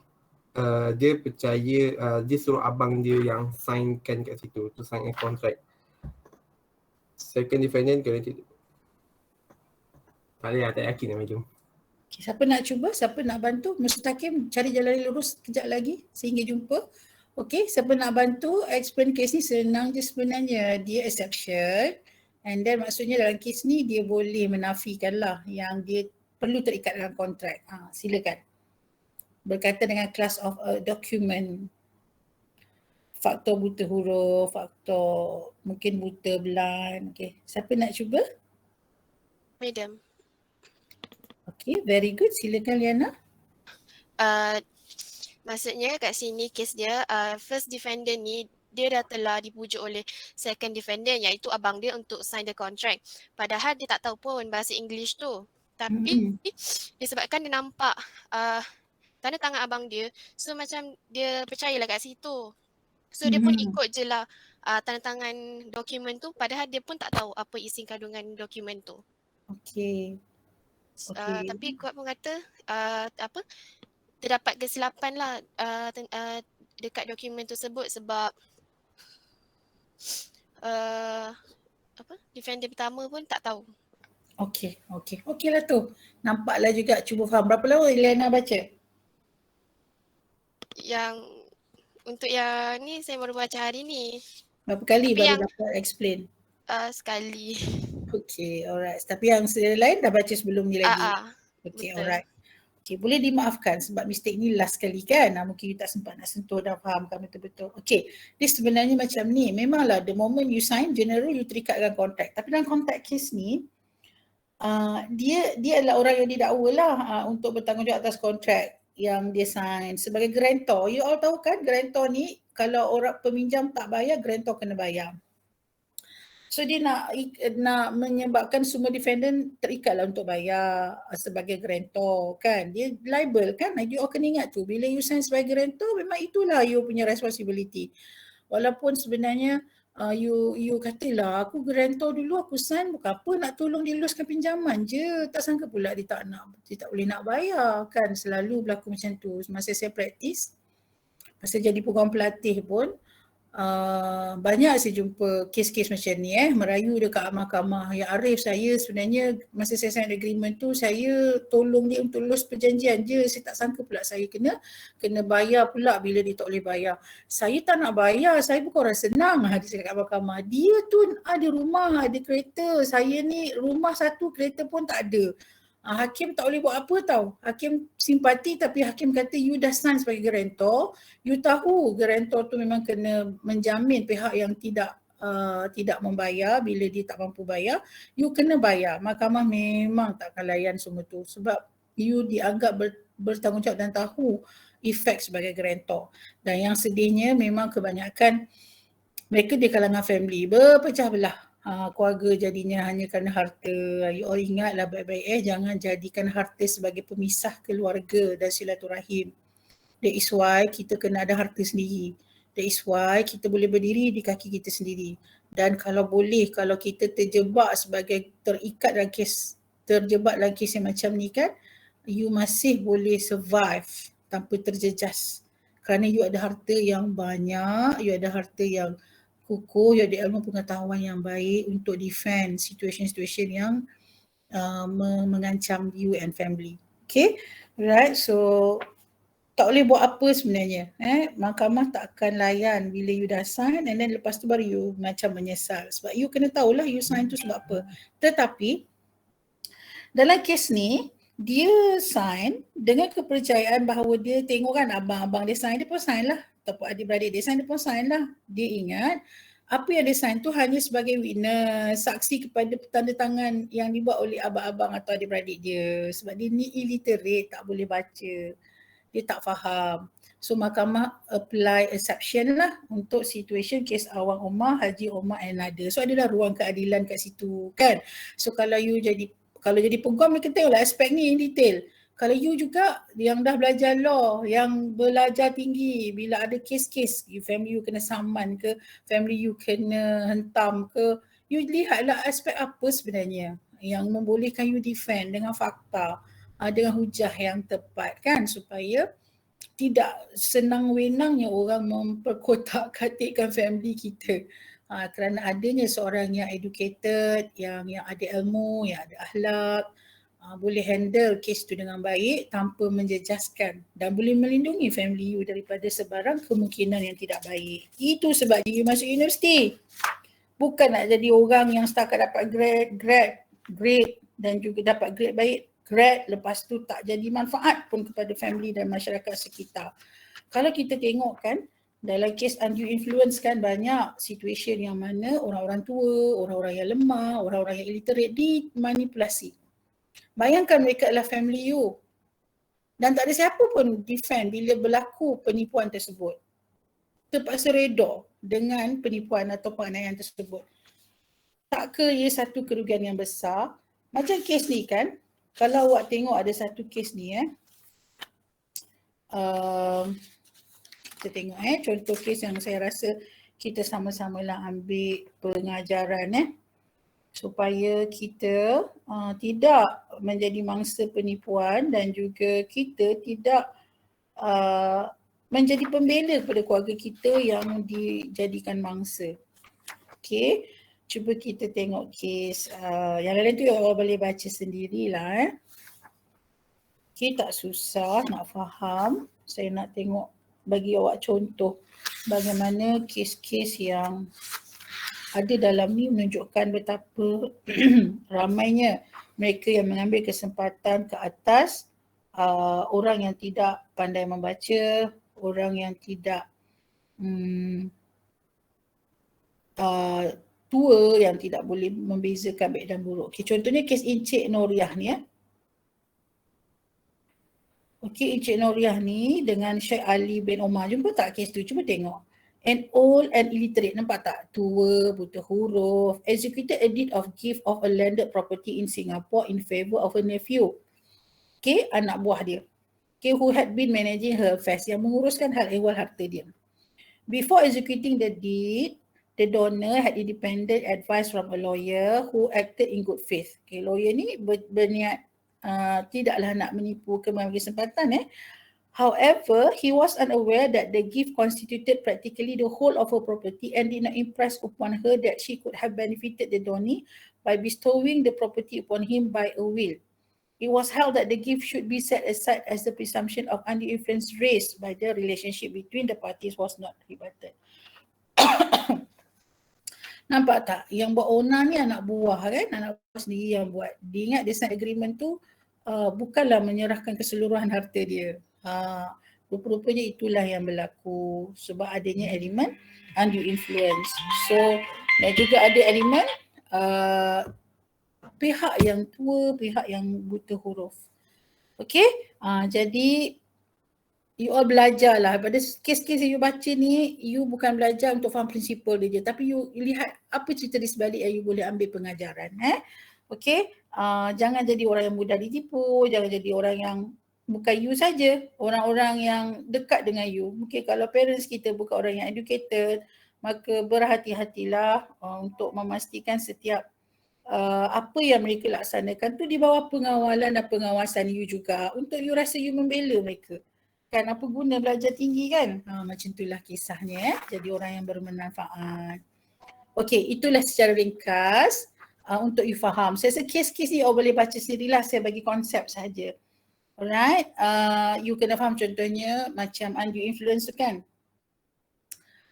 dia percaya dia suruh abang dia yang signkan kat situ to sign a contract. Second defendant kena tak yakin nak medium. Okay, siapa nak cuba? Siapa nak bantu? Ustaz Hakim cari jalan lurus kejap lagi sehingga jumpa. Okey, siapa nak bantu? Explain case ni senang je sebenarnya. Dia exception and then maksudnya dalam case ni dia boleh menafikan lah yang dia perlu terikat dalam kontrak. Silakan. Berkaitan dengan class of a document. Faktor buta huruf, faktor mungkin buta blind. Okey, siapa nak cuba? Madam. Okay, very good. Silakan Liana. Maksudnya kat sini kes dia, first defendant ni dia dah telah dipujuk oleh second defendant iaitu abang dia untuk sign the contract. Padahal dia tak tahu pun bahasa English tu. Tapi disebabkan dia nampak tanda tangan abang dia, so macam dia percayalah kat situ. So dia pun ikut je lah tanda tangan dokumen tu padahal dia pun tak tahu apa isi kandungan dokumen tu. Okay. Tapi kuat pun kata terdapat kesilapan lah dekat dokumen tersebut sebab defendant pertama pun tak tahu. Okey lah tu. Nampaklah juga cuba faham. Berapa lama Liana baca? Yang untuk yang ni saya baru baca hari ni. Berapa kali tapi baru dapat explain? Sekali. Okay, alright. Tapi yang lain dah baca sebelum ni lagi? Okay, betul. Alright. Okay, boleh dimaafkan sebab mistake ni last kali kan. Mungkin you tak sempat nak sentuh dan fahamkan betul-betul. Okay, dia sebenarnya macam ni. Memanglah the moment you sign, general you terikat dengan kontrak. Tapi dalam kontrak case ni, dia adalah orang yang didakwa lah untuk bertanggungjawab atas kontrak yang dia sign sebagai guarantor. You all tahu kan guarantor ni kalau orang peminjam tak bayar, guarantor kena bayar. So dia nak menyebabkan semua defendant terikatlah untuk bayar sebagai guarantor kan. Dia liable kan. You all kena ingat tu. Bila you sign sebagai guarantor memang itulah you punya responsibility. Walaupun sebenarnya you katalah aku guarantor dulu aku sign bukan apa nak tolong dia luluskan pinjaman je. Tak sangka pula dia tak boleh nak bayar kan. Selalu berlaku macam tu. Masa saya praktis, masa jadi program pelatih pun banyak saya jumpa kes-kes macam ni merayu dekat mahkamah. Yang arif saya sebenarnya masa saya sign agreement tu saya tolong dia untuk lulus perjanjian je. Saya tak sangka pula saya kena bayar pula bila dia tak boleh bayar. Saya tak nak bayar, saya bukan orang senang dia cakap kat mahkamah. Dia tu ada rumah, ada kereta. Saya ni rumah satu, kereta pun tak ada. Hakim tak boleh buat apa tau. Hakim simpati tapi hakim kata you dah sign sebagai guarantor. You tahu guarantor tu memang kena menjamin pihak yang tidak membayar bila dia tak mampu bayar. You kena bayar. Mahkamah memang tak akan layan semua tu sebab you dianggap bertanggungjawab dan tahu efek sebagai guarantor. Dan yang sedihnya memang kebanyakan mereka di kalangan family berpecah belah. Keluarga jadinya hanya kerana harta. You all ingatlah baik-baik jangan jadikan harta sebagai pemisah keluarga dan silaturahim. That is why kita kena ada harta sendiri. That is why kita boleh berdiri di kaki kita sendiri. Dan kalau boleh, kalau kita terjebak dalam kes yang macam ni kan, you masih boleh survive tanpa terjejas. Kerana you ada harta yang banyak, you ada harta yang kukuh, you ada ilmu pengetahuan yang baik untuk defend situation-situation yang mengancam you and family. Okay, right. So tak boleh buat apa sebenarnya. Mahkamah tak akan layan bila you dah sign and then lepas tu baru you macam menyesal. Sebab you kena tahulah you sign tu sebab apa. Tetapi dalam kes ni dia sign dengan kepercayaan bahawa dia tengok kan abang-abang dia sign, dia pun sign lah. Ataupun adik-beradik dia sign, dia pun sign lah. Dia ingat apa yang dia sign tu hanya sebagai witness, saksi kepada tanda tangan yang dibuat oleh abang-abang atau adik-beradik dia. Sebab dia ni illiterate, tak boleh baca. Dia tak faham. So mahkamah apply exception lah untuk situation kes Awang Omar, Haji Omar and Nader. So adalah ruang keadilan kat situ kan. So kalau jadi peguam, dia tengoklah aspek ni in detail. Kalau you juga yang dah belajar law, yang belajar tinggi, bila ada kes-kes, family you kena saman ke, family you kena hentam ke, you lihatlah aspek apa sebenarnya yang membolehkan you defend dengan fakta, dengan hujah yang tepat kan, supaya tidak senang wenangnya orang memperkotak-katikkan family kita. Kerana adanya seorang yang educated, yang ada ilmu, yang ada akhlak, boleh handle kes tu dengan baik tanpa menjejaskan dan boleh melindungi family you daripada sebarang kemungkinan yang tidak baik. Itu sebab you masuk universiti. Bukan nak jadi orang yang setakat dapat grade dan juga dapat grade baik, grade lepas tu tak jadi manfaat pun kepada family dan masyarakat sekitar. Kalau kita tengok kan, dalam kes undue influence kan banyak situasi yang mana orang-orang tua, orang-orang yang lemah, orang-orang yang illiterate dimanipulasi. Bayangkan mereka adalah family you dan tak ada siapa pun defend bila berlaku penipuan tersebut. Terpaksa reda dengan penipuan atau penganiayaan tersebut. Tak ke ia satu kerugian yang besar? Macam kes ni kan, kalau awak tengok ada satu kes ni kita tengok contoh kes yang saya rasa kita sama-sama lah ambil pengajaran supaya kita tidak menjadi mangsa penipuan dan juga kita tidak menjadi pembela kepada keluarga kita yang dijadikan mangsa. Okey, cuba kita tengok kes yang lain tu awak boleh baca sendirilah. Okey, tak susah nak faham. Saya nak tengok bagi awak contoh bagaimana kes-kes yang ada dalam ni menunjukkan betapa ramainya mereka yang mengambil kesempatan ke atas orang yang tidak pandai membaca, orang yang tidak tua yang tidak boleh membezakan baik dan buruk. Okay, contohnya kes Encik Noriah ni Okey, Encik Noriah ni dengan Syekh Ali bin Omar, jumpa tak kes tu? Cuba tengok. And old and illiterate, nampak tak? Tua, buta huruf, executed a deed of gift of a landed property in Singapore in favour of a nephew. Okay, anak buah dia. Okay, who had been managing her affairs, yang menguruskan hal ehwal harta dia. Before executing the deed, the donor had independent advice from a lawyer who acted in good faith. Okay, lawyer ni berniat tidaklah nak menipu ke mengambil kesempatan. However, he was unaware that the gift constituted practically the whole of her property and did not impress upon her that she could have benefited the donee by bestowing the property upon him by a will. It was held that the gift should be set aside as the presumption of undue influence raised by the relationship between the parties was not rebutted. Nampak tak? Yang buat owner ni anak buah kan? Anak buah sendiri yang buat. Dia ingat dia sign agreement tu bukanlah menyerahkan keseluruhan harta dia. Rupa-rupanya itulah yang berlaku sebab adanya elemen undue influence. So dan juga ada elemen pihak yang tua, pihak yang buta huruf. Okay, jadi you all belajarlah. Pada kes-kes yang you baca ni, you bukan belajar untuk faham prinsipal dia je, tapi you lihat apa cerita di sebalik yang you boleh ambil pengajaran. Okay, jangan jadi orang yang mudah ditipu, jangan jadi orang yang bukan you saja, orang-orang yang dekat dengan you. Mungkin kalau parents kita bukan orang yang educated, maka berhati-hatilah untuk memastikan setiap apa yang mereka laksanakan tu di bawah pengawalan dan pengawasan you juga, untuk you rasa you membela mereka. Kan apa guna belajar tinggi kan? Macam itulah kisahnya. Jadi orang yang bermanfaat. Okey, itulah secara ringkas untuk you faham. Saya rasa kes-kes ni you boleh baca sendirilah, saya bagi konsep saja. Alright, you kena faham contohnya macam undue influence tu kan.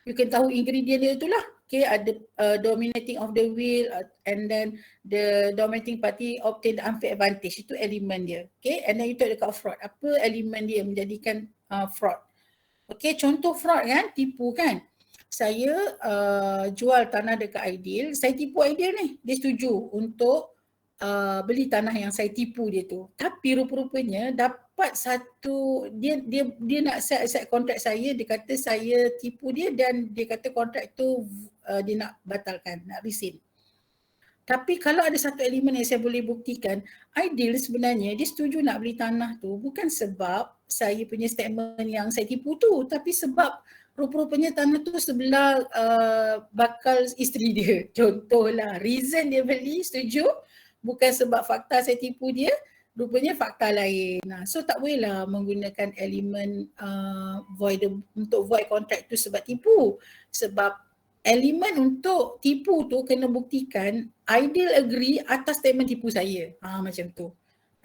You kena tahu ingredient dia itulah. Okay, ada dominating of the will and then the dominating party obtain the unfair advantage. Itu elemen dia. Okay, and then you tengok dekat fraud. Apa elemen dia menjadikan fraud? Okay, contoh fraud kan, tipu kan. Saya jual tanah dekat Aidil, saya tipu Aidil ni. Dia setuju untuk beli tanah yang saya tipu dia tu. Tapi rupa-rupanya dapat satu, dia nak set kontrak saya, dia kata saya tipu dia dan dia kata kontrak tu dia nak batalkan, nak rescind. Tapi kalau ada satu elemen yang saya boleh buktikan, Aidil sebenarnya dia setuju nak beli tanah tu bukan sebab saya punya statement yang saya tipu tu, tapi sebab rupa-rupanya tanah tu sebelah bakal isteri dia. Contohlah, reason dia beli setuju bukan sebab fakta saya tipu dia, rupanya fakta lain. Nah, so tak bolehlah menggunakan elemen untuk void contract tu sebab tipu. Sebab elemen untuk tipu tu kena buktikan Aidil agree atas statement tipu saya. Macam tu.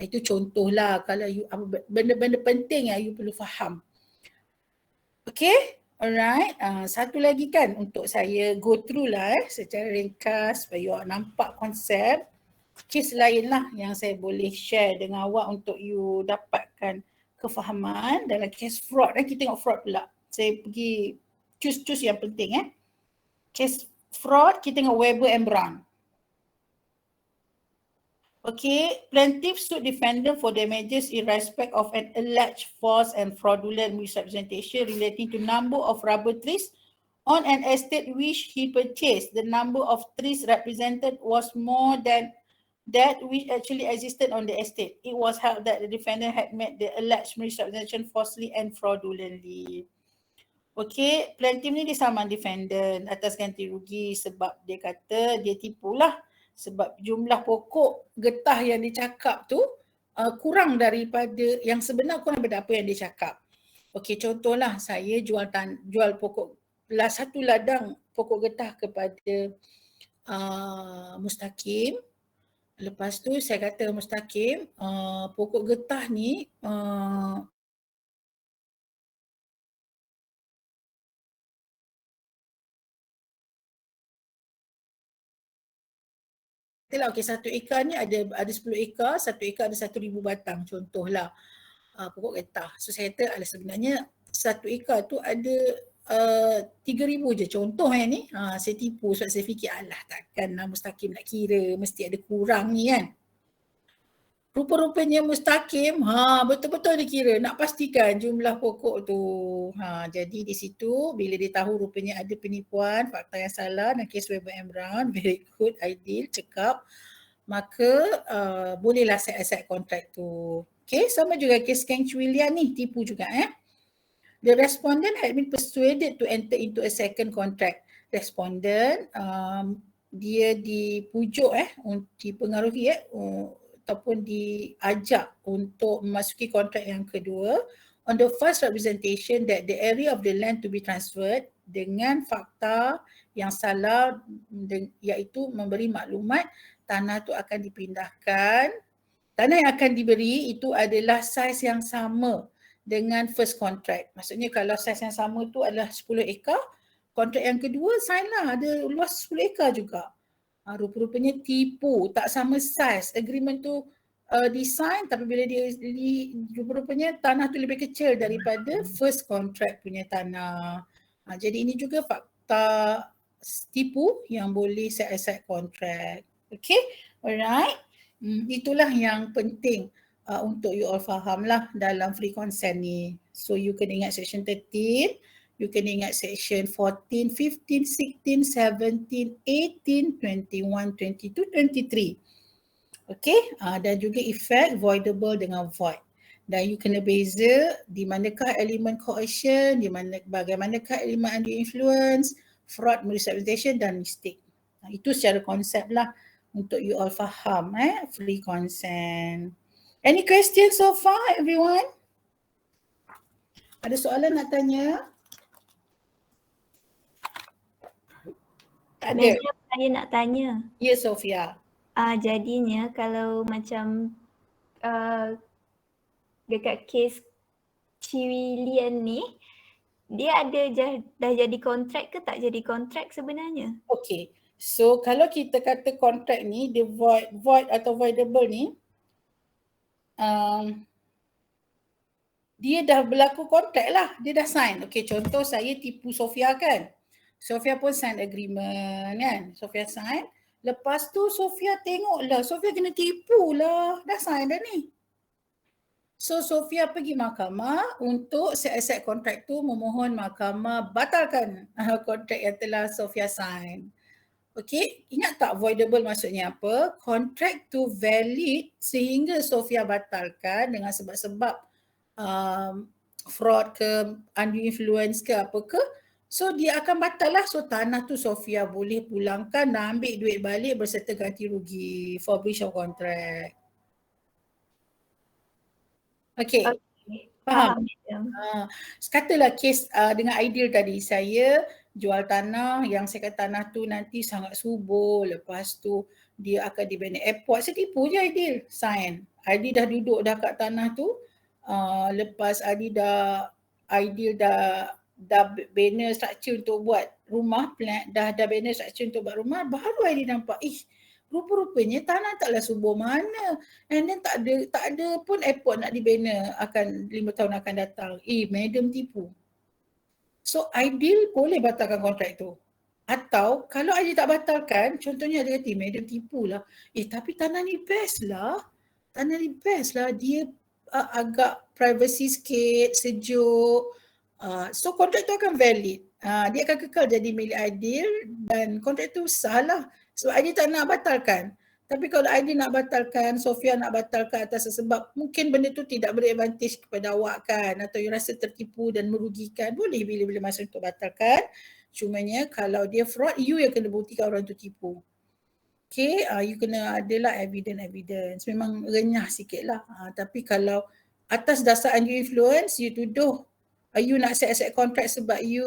Itu contohlah kalau you benda-benda penting yang you perlu faham. Okay, alright. Satu lagi kan untuk saya go through lah secara ringkas supaya you nampak konsep. Kes lain lah yang saya boleh share dengan awak untuk you dapatkan kefahaman dalam kes fraud. Kita tengok fraud pula. Saya pergi choose yang penting Kes fraud, kita tengok Weber and Brown. Okay, plaintiff sued defendant for damages in respect of an alleged false and fraudulent misrepresentation relating to number of rubber trees on an estate which he purchased. The number of trees represented was more than that which actually existed on the estate. It was held that the defendant had made the alleged misrepresentation falsely and fraudulently. Okay, plaintiff ni dia saman defendant atas ganti rugi sebab dia kata dia tipulah sebab jumlah pokok getah yang dia cakap tu kurang daripada yang sebenar, kurang daripada apa yang dia cakap. Okay, contohlah saya jual pokok satu ladang pokok getah kepada Mustaqim. Lepas tu saya kata Mustaqim, pokok getah ni okey, 1 ekar ni ada 10 ekar, 1 ekar ada 1,000 batang contohlah pokok getah. So saya kata sebenarnya 1 ekar tu ada 3,000 je contoh yang ni. Saya tipu sebab saya fikir takkan Mustaqim nak kira, mesti ada kurang ni kan. Rupa-rupanya Mustaqim betul-betul dia kira, nak pastikan jumlah pokok tu. Jadi di situ bila dia tahu rupanya ada penipuan, fakta yang salah dan kes Weber and Brown, very good, Aidil cakap, maka bolehlah set aside kontrak tu. Okay, sama juga kes Kang Chuilian ni, tipu juga The respondent had been persuaded to enter into a second contract. Respondent dia dipujuk dipengaruhi ataupun diajak untuk memasuki kontrak yang kedua on the first representation that the area of the land to be transferred dengan fakta yang salah, iaitu memberi maklumat tanah tu akan dipindahkan. Tanah yang akan diberi itu adalah saiz yang sama dengan first contract. Maksudnya kalau saiz yang sama tu adalah 10 ekar, kontrak yang kedua sign lah ada luas 10 ekar juga. Rupa-rupanya tipu, tak sama saiz. Agreement tu design tapi bila dia rupa-rupanya tanah tu lebih kecil daripada first contract punya tanah. Jadi ini juga fakta tipu yang boleh set aside contract. Okay, alright. Itulah yang penting untuk you all faham lah dalam free consent ni. So you kena ingat section 13. You kena ingat section 14, 15, 16, 17, 18, 21, 22, 23. Okay, dan juga effect voidable dengan void. Dan you kena beza di manakah elemen coercion, bagaimanakah elemen undue influence, fraud, misrepresentation dan mistake. Itu secara konsep lah untuk you all faham free consent. Any questions so far everyone? Ada soalan nak tanya? Madam, saya nak tanya. Ya, Sofia. Jadinya kalau macam dekat kes Chuilian ni, Dia ada dah jadi kontrak ke tak jadi kontrak sebenarnya? Okay. So kalau kita kata kontrak ni dia void atau voidable ni, dia dah berlaku kontrak lah, dia dah sign. Okay, contoh saya tipu Sofia kan. Sofia pun sign agreement kan. Sofia sign. Lepas tu Sofia tengok lah, Sofia kena tipu lah. Dah sign dah ni. So Sofia pergi mahkamah untuk set-aside kontrak tu memohon mahkamah batalkan kontrak yang telah Sofia sign. Okay, ingat tak voidable maksudnya apa? Kontrak tu valid sehingga Sofia batalkan dengan sebab-sebab fraud ke, undue influence ke apa ke. So dia akan batal lah. So tanah tu Sofia boleh pulangkan dan ambil duit balik berserta ganti rugi for breach of contract. Okay. Faham? Katalah kes dengan Aidil tadi, saya jual tanah yang saya kata tanah tu nanti sangat subur, lepas tu dia akan dibina airport. Saya tipu je Aidil, sign. Aidil dah duduk dah kat tanah tu, lepas Aidil dah banner structure untuk buat rumah, dah banner structure untuk buat rumah, baru Aidil nampak, rupa-rupanya tanah taklah subur mana, and then tak ada pun airport nak dibina akan 5 tahun akan datang. Madam tipu. So Aidil boleh batalkan kontrak tu. Atau kalau Aidil tak batalkan, contohnya dia kata madam tipu lah. Tapi tanah ni best lah. Tanah ni best lah. Dia agak privacy sikit, sejuk. So kontrak tu akan valid. Dia akan kekal jadi milik Aidil dan kontrak tu sah lah. So Aidil tak nak batalkan. Tapi kalau Aidil nak batalkan, Sofia nak batalkan atas sebab mungkin benda tu tidak beradvantage kepada awak kan, atau you rasa tertipu dan merugikan, boleh bila-bila masa untuk batalkan. Cumanya kalau dia fraud, you yang kena buktikan orang tu tipu. Okay, you kena adalah evidence. Memang renyah sikit lah. Tapi kalau atas dasar undue influence, you tuduh you nak set kontrak sebab you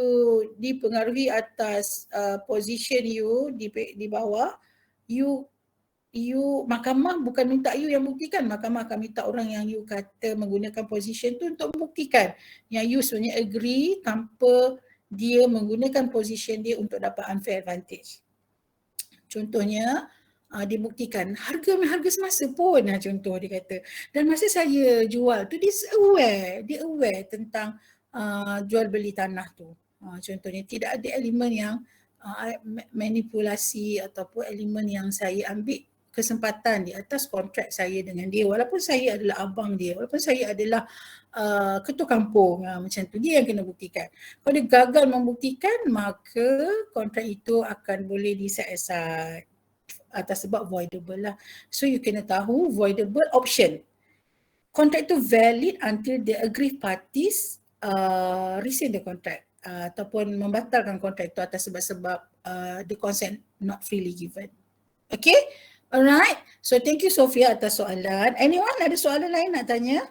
dipengaruhi atas position you di bawah, you mahkamah bukan minta you yang buktikan, mahkamah akan minta orang yang you kata menggunakan position tu untuk membuktikan yang you sebenarnya agree tanpa dia menggunakan position dia untuk dapat unfair advantage. Contohnya dia buktikan harga semasa pun, contoh dia kata, dan masa saya jual tu dia aware tentang jual beli tanah tu. Contohnya tidak ada elemen yang manipulasi ataupun elemen yang saya ambil kesempatan di atas kontrak saya dengan dia, walaupun saya adalah abang dia, walaupun saya adalah ketua kampung, macam tu dia yang kena buktikan. Kalau dia gagal membuktikan, maka kontrak itu akan boleh di-set aside atas sebab voidable lah. So you kena tahu voidable option. Kontrak itu valid until the aggrieved parties rescind the contract ataupun membatalkan kontrak itu atas sebab-sebab the consent not freely given. Okay? Alright. So thank you Sofia atas soalan. Anyone ada soalan lain nak tanya?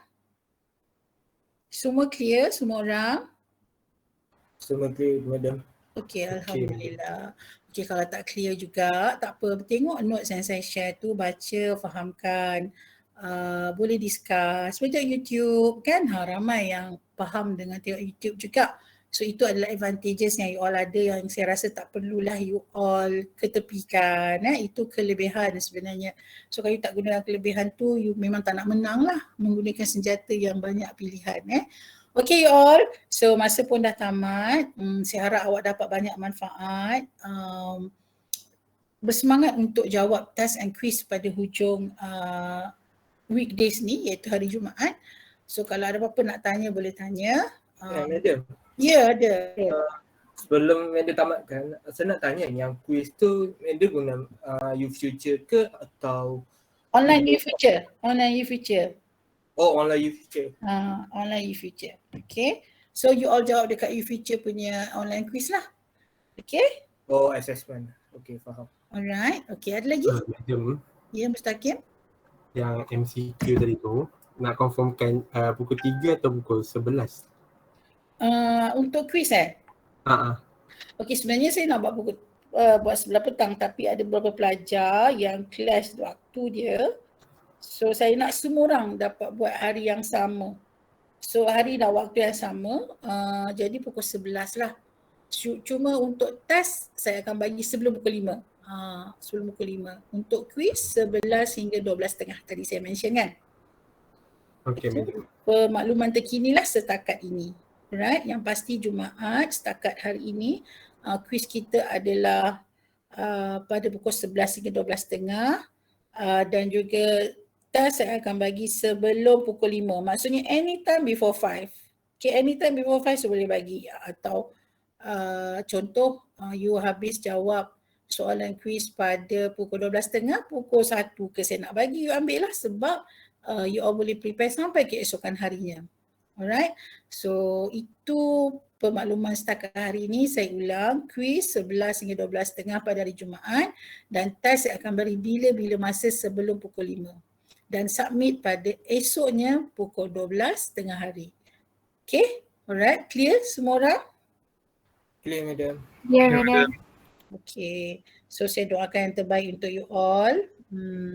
Semua clear? Semua orang? Semua clear, madam. Okay, alhamdulillah. Okay, kalau tak clear juga, tak apa. Tengok notes yang saya share tu, baca, fahamkan. Boleh discuss. Tengok YouTube kan, ramai yang faham dengan tengok YouTube juga. So itu adalah advantages yang you all ada yang saya rasa tak perlulah you all ketepikan. Itu kelebihan sebenarnya. So kalau you tak gunakan kelebihan tu, you memang tak nak menang lah menggunakan senjata yang banyak pilihan. Okay you all, so masa pun dah tamat. Saya harap awak dapat banyak manfaat. Bersemangat untuk jawab task and quiz pada hujung weekdays ni, iaitu hari Jumaat. So kalau ada apa-apa nak tanya, boleh tanya. Madam. Ya, ada. Sebelum madam tamatkan, saya nak tanya yang quiz tu madam guna YouFuture ke atau online YouFuture? Online YouFuture. Oh, online YouFuture. Online YouFuture. Okay. So you all jawab dekat YouFuture punya online quiz lah. Okay. Oh, assessment. Okay, faham. Alright. Okay, ada lagi? Madam. Ya, Mustaqim. Yang MCQ tadi tu nak confirmkan pukul 3 atau pukul 11? Untuk quiz Okay, sebenarnya saya nak buat sebelah petang, tapi ada beberapa pelajar yang kelas waktu dia. So saya nak semua orang dapat buat hari yang sama. So hari dah waktu yang sama, jadi pukul 11 lah. Cuma untuk test saya akan bagi sebelum pukul 5. Sebelum pukul 5. Untuk quiz 11 hingga 12.30 tadi saya mention kan. Okay, madam. Pemakluman terkini lah setakat ini. Right, yang pasti Jumaat setakat hari ini quiz kita adalah pada pukul 11 hingga 12.30 dan juga test saya akan bagi sebelum pukul 5. Maksudnya anytime before 5. Okay, anytime before 5 saya boleh bagi. Atau contoh you habis jawab soalan quiz pada pukul 12.30, pukul 1 ke saya nak bagi, you ambil lah sebab you all boleh prepare sampai keesokan harinya. Alright, so itu pemakluman setakat hari ini. Saya ulang, quiz 11 hingga 12.30 pada hari Jumaat dan test saya akan beri bila-bila masa sebelum pukul 5 dan submit pada esoknya pukul 12 tengah hari. Okay, alright, clear semua orang? Clear, madam. Ya, madam. Okay, so saya doakan yang terbaik untuk you all.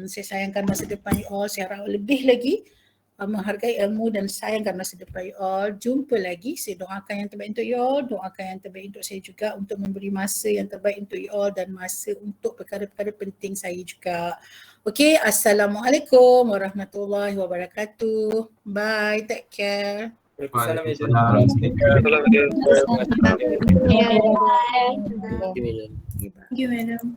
Saya sayangkan masa depan you all, saya harap lebih lagi menghargai ilmu dan sayangkan masa depan you all. Jumpa lagi, saya doakan yang terbaik untuk you all, doakan yang terbaik untuk saya juga untuk memberi masa yang terbaik untuk you all dan masa untuk perkara-perkara penting saya juga. Okay, Assalamualaikum warahmatullahi wabarakatuh. Bye, take care. Waalaikumsalam. Thank you, madam. Thank you, madam.